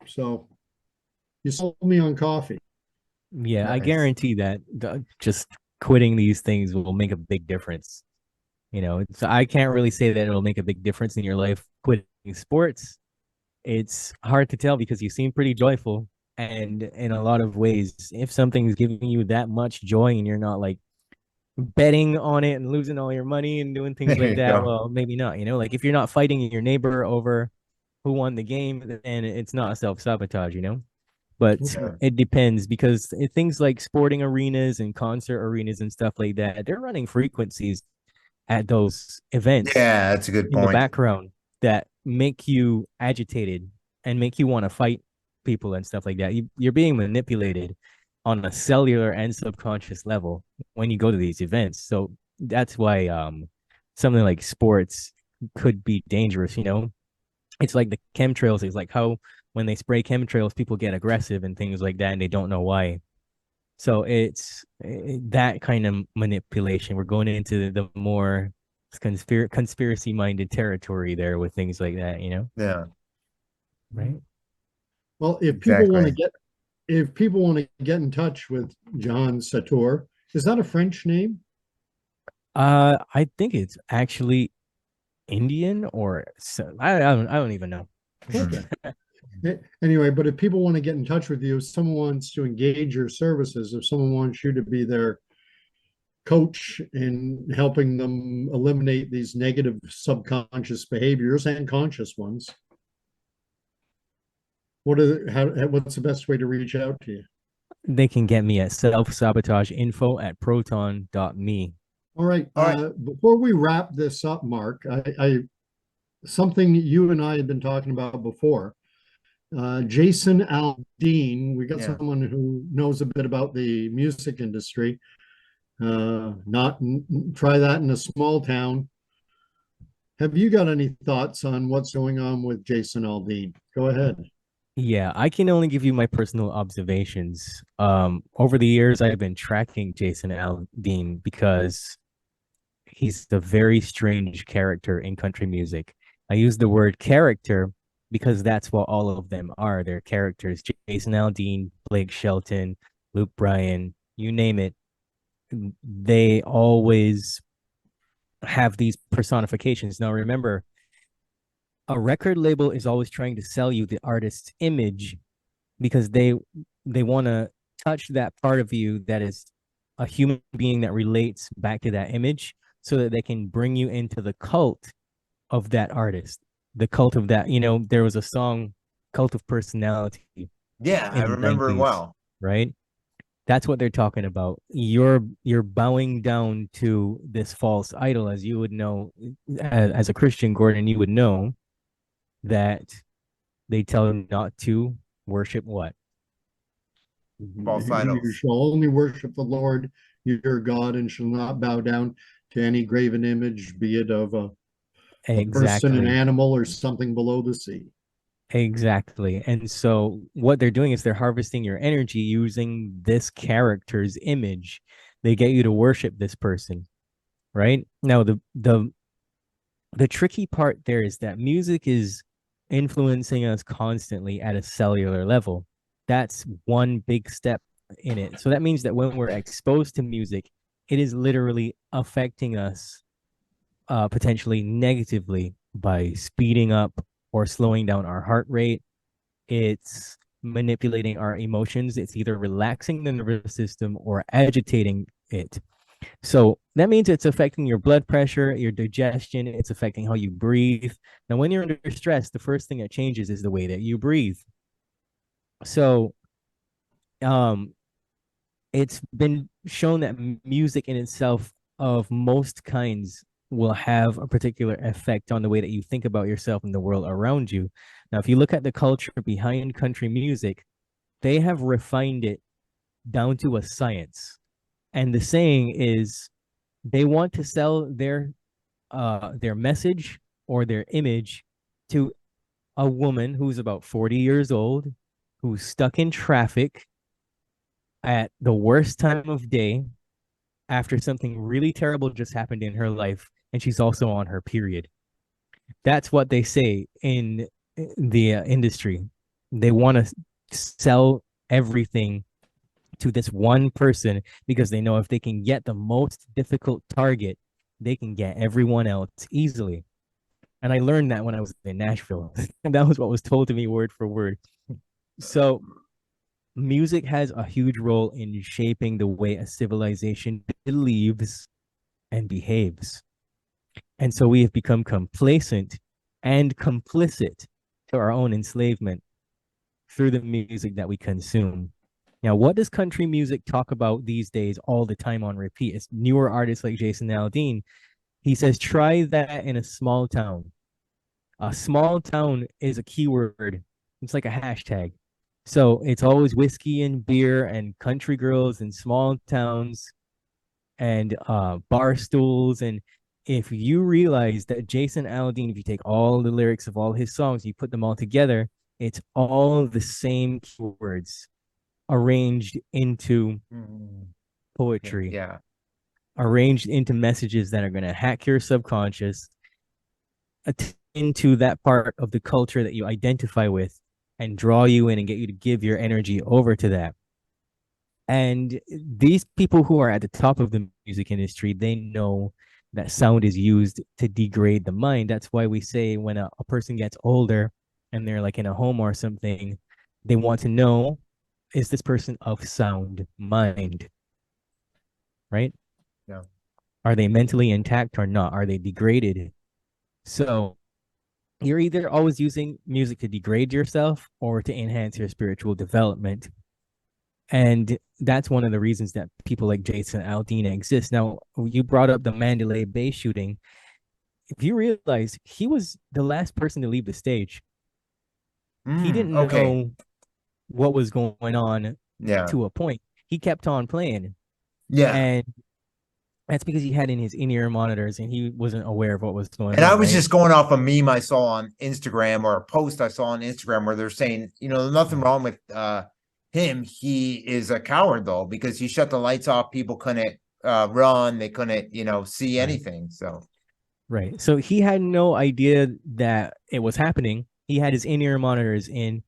So you sold me on coffee. Yeah, Nice. I guarantee that just quitting these things will make a big difference. So I can't really say that it'll make a big difference in your life quitting sports. It's hard to tell because you seem pretty joyful. And in a lot of ways, if something's giving you that much joy and you're not like betting on it and losing all your money and doing things There like you that, go. well, maybe not, like if you're not fighting your neighbor over who won the game, then it's not a self-sabotage, But Yeah. it depends because things like sporting arenas and concert arenas and stuff like that, they're running frequencies at those events Yeah, that's a good in the point. background that make you agitated and make you want to fight people and stuff like that. You're being manipulated on a cellular and subconscious level when you go to these events. So that's why something like sports could be dangerous, It's like the chemtrails. It's like how when they spray chemtrails, people get aggressive and things like that, and they don't know why. So it's that kind of manipulation. We're going into the more conspiracy-minded territory there with things like that, Yeah. Right? Well, if people want to get in touch with Jehan Sattaur, is that a French name? I think it's actually Indian or I don't even know. Okay. Anyway, but if people want to get in touch with you, if someone wants to engage your services, if someone wants you to be their coach in helping them eliminate these negative subconscious behaviors and conscious ones, what's the best way to reach out to you? They can get me at selfsabotageinfo@proton.me. All right. All right. Before we wrap this up, Mark, I something you and I had been talking about before. Jason Aldean, we got someone who knows a bit about the music industry. Not try that in a small town. Have you got any thoughts on what's going on with Jason Aldean? Go ahead. Yeah, I can only give you my personal observations. Over the years, I've been tracking Jason Aldean because he's a very strange character in country music. I use the word character because that's what all of them are. They're characters. Jason Aldean, Blake Shelton, Luke Bryan, you name it. They always have these personifications. Now, remember, a record label is always trying to sell you the artist's image because they want to touch that part of you that is a human being that relates back to that image, so that they can bring you into the cult of that artist, the cult of that. There was a song, Cult of Personality, Yeah, I in the remember it 90s, well. right? That's what they're talking about. You're bowing down to this false idol, as you would know, as a Christian, Gordon, you would know that they tell you not to worship what? False You idols. shall only worship the Lord your God and shall not bow down to any graven image, be it of a person, an Exactly. animal, or something below the sea. Exactly. And so what they're doing is they're harvesting your energy using this character's image. They get you to worship this person, right? Now the tricky part there is that music is influencing us constantly at a cellular level. That's one big step in it. So that means that when we're exposed to music, it is literally affecting us potentially negatively by speeding up or slowing down our heart rate. It's manipulating our emotions. It's either relaxing the nervous system or agitating it. So that means it's affecting your blood pressure, your digestion, it's affecting how you breathe. Now, when you're under stress, the first thing that changes is the way that you breathe. So, um, it's been shown that music in itself of most kinds will have a particular effect on the way that you think about yourself and the world around you. Now, if you look at the culture behind country music, they have refined it down to a science. And the saying is they want to sell their message or their image to a woman who's about 40 years old, who's stuck in traffic at the worst time of day after something really terrible just happened in her life, and she's also on her period. That's what they say in the industry. They want to sell everything to this one person because they know if they can get the most difficult target, they can get everyone else easily. And I learned that when I was in Nashville. And that was what was told to me word for word. So music has a huge role in shaping the way a civilization believes and behaves. And so we have become complacent and complicit to our own enslavement through the music that we consume. Now, what does country music talk about these days all the time on repeat? It's newer artists like Jason Aldean. He says, try that in a small town. A small town is a keyword. It's like a hashtag. So it's always whiskey and beer and country girls in small towns and bar stools. And if you realize that Jason Aldean, if you take all the lyrics of all his songs, you put them all together, it's all the same keywords arranged into poetry, Yeah. arranged into messages that are going to hack your subconscious into that part of the culture that you identify with and draw you in and get you to give your energy over to that. And these people who are at the top of the music industry, they know that sound is used to degrade the mind. That's why we say when a person gets older and they're like in a home or something, they want to know, is this person of sound mind? Right? Yeah. Are they mentally intact or not? Are they degraded? So you're either always using music to degrade yourself or to enhance your spiritual development. And that's one of the reasons that people like Jason Aldean exist. Now, you brought up the Mandalay Bay shooting. If you realize he was the last person to leave the stage, he didn't know what was going on to a point. He kept on playing. Yeah. And that's because he had in his in-ear monitors and he wasn't aware of what was going on. And I was just going off a meme I saw on Instagram or a post I saw on Instagram where they're saying, there's nothing wrong with him. He is a coward though, because he shut the lights off. People couldn't run. They couldn't, see anything. So. Right. So he had no idea that it was happening. He had his in-ear monitors in.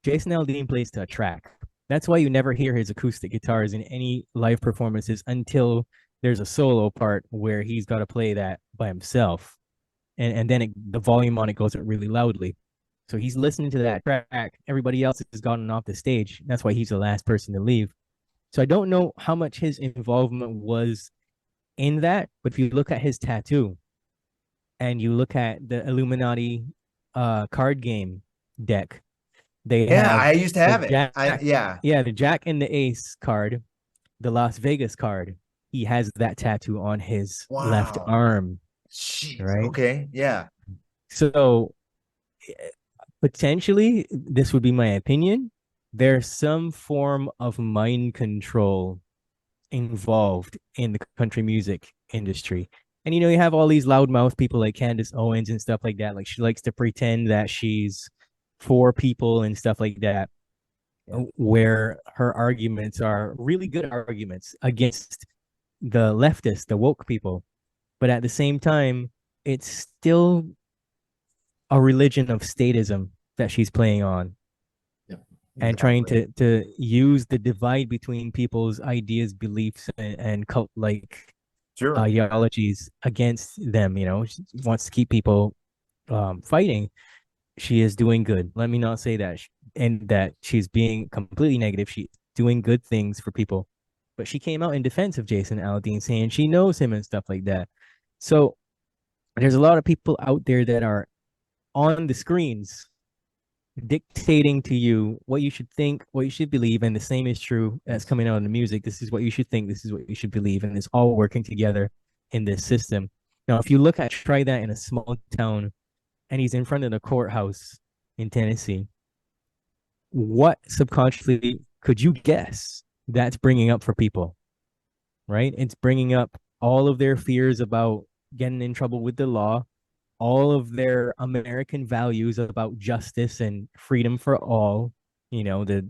Jason Aldean plays to a track. That's why you never hear his acoustic guitars in any live performances until there's a solo part where he's got to play that by himself. And then the volume on it goes up really loudly. So he's listening to that track. Everybody else has gotten off the stage. That's why he's the last person to leave. So I don't know how much his involvement was in that, but if you look at his tattoo and you look at the Illuminati card game deck, they Yeah, have I used to the have it. Jack, Yeah. yeah, the Jack and the Ace card, the Las Vegas card. He has that tattoo on his left Wow. arm, Jeez. right? Okay. Yeah. So potentially, this would be my opinion. There's some form of mind control involved in the country music industry. And you know, you have all these loudmouth people like Candace Owens and stuff like that. Like she likes to pretend that she's for people and stuff like that, where her arguments are really good arguments against the leftists, the woke people. But at the same time, it's still a religion of statism that she's playing on, Yeah, and trying exactly. to use the divide between people's ideas, beliefs, and cult like Sure. ideologies against them. You know, she wants to keep people fighting. She is doing good. Let me not say that, and that she's being completely negative. She's doing good things for people, but she came out in defense of Jason Aldean, saying she knows him and stuff like that. So there's a lot of people out there that are on the screens dictating to you what you should think, what you should believe, and the same is true that's coming out in the music. This is what you should think, this is what you should believe, and it's all working together in this system. Now, if you look at try that in a small town, and he's in front of the courthouse in Tennessee, what subconsciously could you guess that's bringing up for people? Right? It's bringing up all of their fears about getting in trouble with the law, all of their American values about justice and freedom for all, you know, the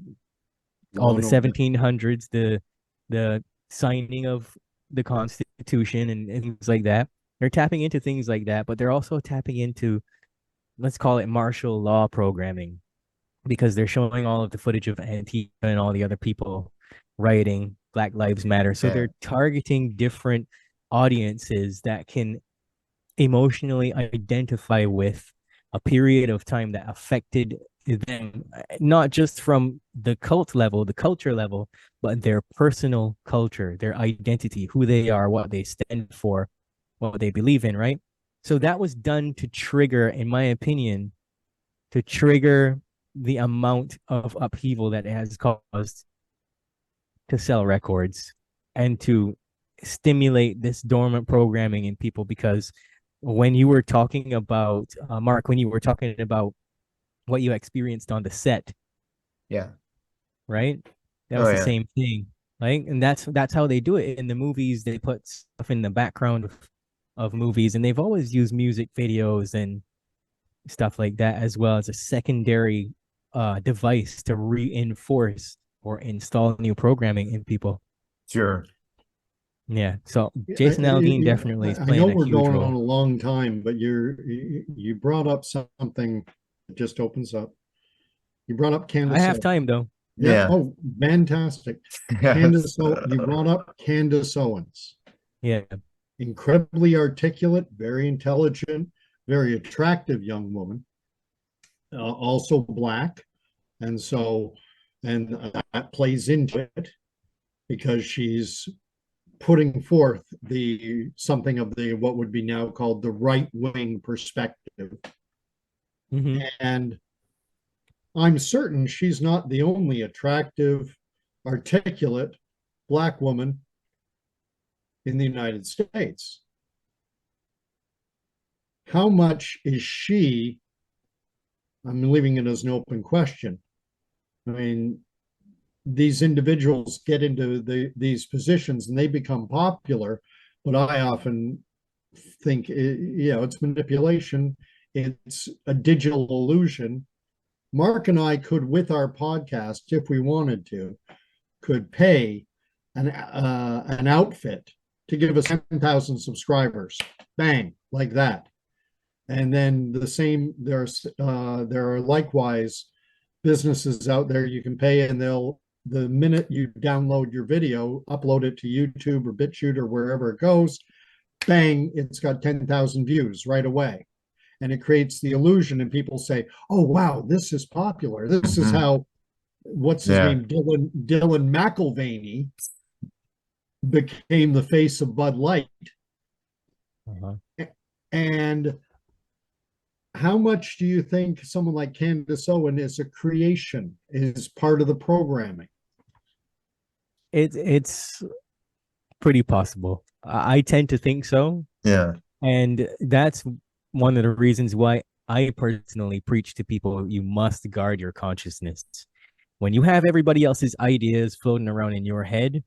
all Oh the no doubt. 1700s, the signing of the Constitution and things like that. They're tapping into things like that, but they're also tapping into, let's call it martial law programming, because they're showing all of the footage of Antifa and all the other people rioting Black Lives Matter. So Yeah. they're targeting different audiences that can emotionally identify with a period of time that affected them, not just from the cult level, the culture level, but their personal culture, their identity, who they are, what they stand for, what they believe in, right? So that was done to trigger, in my opinion, to trigger the amount of upheaval that it has caused to sell records and to stimulate this dormant programming in people. Because when you were talking about Mark, when you were talking about what you experienced on the set, Yeah. right? That Oh was the yeah. same thing, right? And that's how they do it in the movies. They put stuff in the background of movies, and they've always used music videos and stuff like that as well as a secondary device to reinforce or install new programming in people. Sure. Yeah. So Yeah, Jason Aldean definitely is I know playing a we're huge going on a role. long time, but you brought up something that just opens up. You brought up I Candace have Owens. time though. Yeah. Yeah. Oh, fantastic. Yes. You brought up Candace Owens. Yeah. Incredibly articulate, very intelligent, very attractive young woman, also Black. And so, and that plays into it because she's putting forth the something of the what would be now called the right wing perspective. Mm-hmm. And I'm certain she's not the only attractive, articulate Black woman in the United States. How much is she? I'm leaving it as an open question. I mean, these individuals get into these positions and they become popular, but I often think, it's manipulation. It's a digital illusion. Mark and I could, with our podcast, if we wanted to, could pay an outfit to give us 10,000 subscribers, bang, like that. And then the same, there are likewise businesses out there you can pay, and they'll, the minute you download your video, upload it to YouTube or BitChute or wherever it goes, bang, it's got 10,000 views right away. And it creates the illusion, and people say, oh, wow, this is popular. This is Mhm. how what's his Yeah. name? Dylan McIlvaney became the face of Bud Light. Uh-huh. And how much do you think someone like Candace Owen is a creation, is part of the programming? It's pretty possible. I tend to think so. Yeah. And that's one of the reasons why I personally preach to people you must guard your consciousness. When you have everybody else's ideas floating around in your head,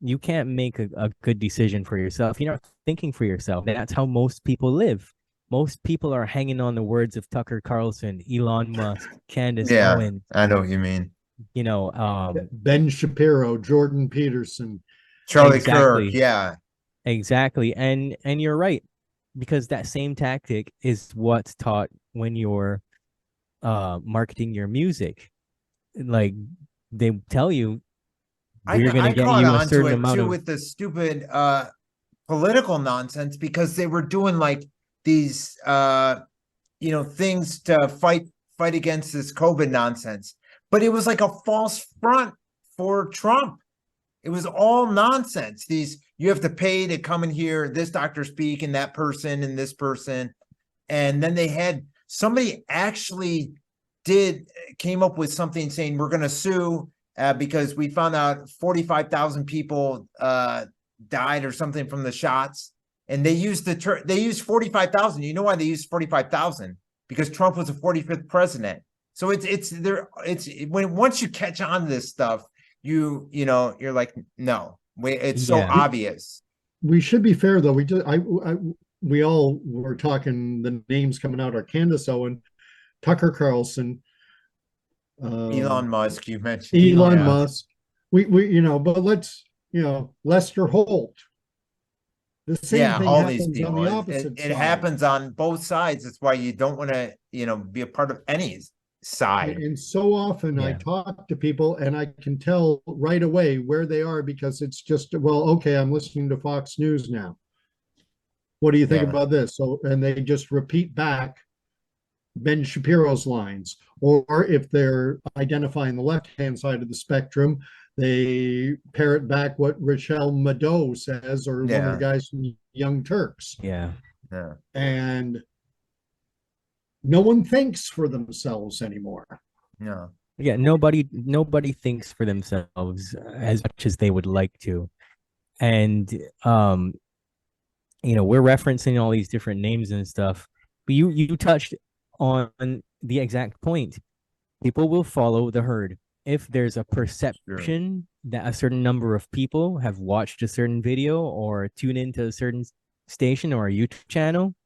you can't make a good decision for yourself. You're not thinking for yourself. That's how most people live. Most people are hanging on the words of Tucker Carlson, Elon Musk, Candace Yeah. Owen, I know what you mean. Ben Shapiro, Jordan Peterson. Charlie exactly. Kirk. Yeah. Exactly. And you're right, because that same tactic is what's taught when you're marketing your music. Like, they tell you we're gonna I get caught you a on to certain it amount too of with the stupid political nonsense, because they were doing like these things to fight against this COVID nonsense. But it was like a false front for Trump. It was all nonsense. These, you have to pay to come and hear this doctor speak and that person and this person. And then they had somebody actually came up with something saying we're going to sue because we found out 45,000 people died or something from the shots. And they used they used 45,000. You know why they used 45,000? Because Trump was the 45th president. So it's when once you catch on to this stuff, you're like, no, it's so Yeah. obvious. We should be fair though. We all were talking, the names coming out are Candace Owen, Tucker Carlson, Elon Musk, you mentioned. Elon Yeah. Musk. We but let's Lester Holt. The same thing all these happens on people. the opposite It side. happens on both sides. That's why you don't want to, be a part of any side. And so often I Yeah. talk to people and I can tell right away where they are, because it's just, well, okay, I'm listening to Fox News now. What do you think Yeah. about this? So, and they just repeat back Ben Shapiro's lines. Or if they're identifying the left-hand side of the spectrum, they parrot back what Rochelle Maddow says, or one of the guys from Young Turks. Yeah. Yeah. And no one thinks for themselves anymore. No. Yeah, nobody thinks for themselves as much as they would like to. And we're referencing all these different names and stuff, but you touched on the exact point. People will follow the herd. If there's a perception that a certain number of people have watched a certain video or tuned into a certain station or a YouTube channel,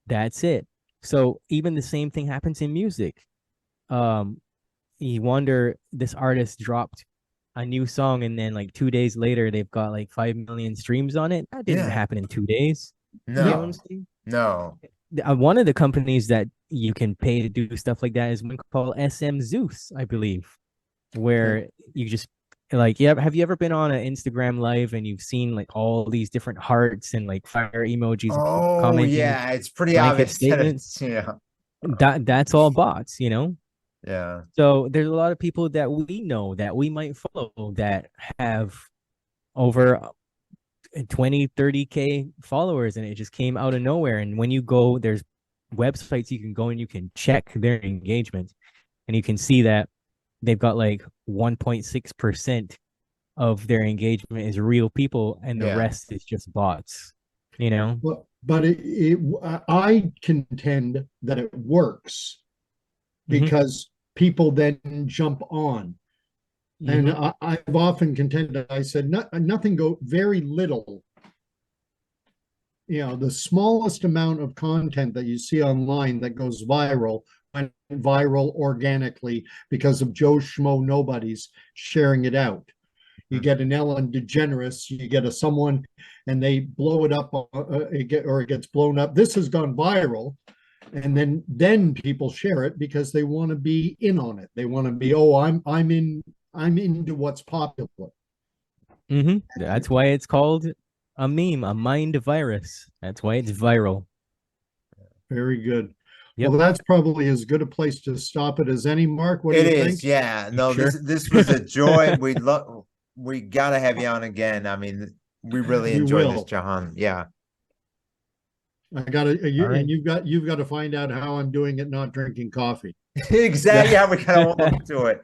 that's it. So even the same thing happens in music. You wonder, this artist dropped a new song and then like 2 days later they've got like 5 million streams on it. That didn't happen in 2 days. No. You know what I'm saying? No. One of the companies that you can pay to do stuff like that is one called SM Zeus, I believe, where you just like, yeah, have you ever been on an Instagram live and you've seen like all these different hearts and like fire emojis? Oh, commenting, yeah, it's pretty blanket obvious statements? yeah. That's all bots, Yeah. So there's a lot of people that we know that we might follow that have over 20, 30K followers, and it just came out of nowhere. And when you go, there's websites you can go and you can check their engagement, and you can see that they've got like 1.6% of their engagement is real people, and the rest is just bots, But I contend that it works because people then jump on. And I've often contended, I said, nothing very little. The smallest amount of content that you see online that goes viral went viral organically because of Joe Schmo nobodies sharing it out. You get an Ellen DeGeneres, you get someone, and they blow it up, it gets blown up. This has gone viral, and then people share it because they want to be in on it. They want to be, I'm into what's popular. That's why it's called a meme, a mind virus. That's why it's viral. Very good. Yep. Well, that's probably as good a place to stop it as any, Mark. What do It you is, think? yeah. No, Sure. this was a joy. We gotta have you on again. I mean, we really We enjoyed this, will. Jahan. Yeah. I gotta, All right. and you've got to find out how I'm doing at not drinking coffee. Exactly. Yeah, we gotta hold them to it.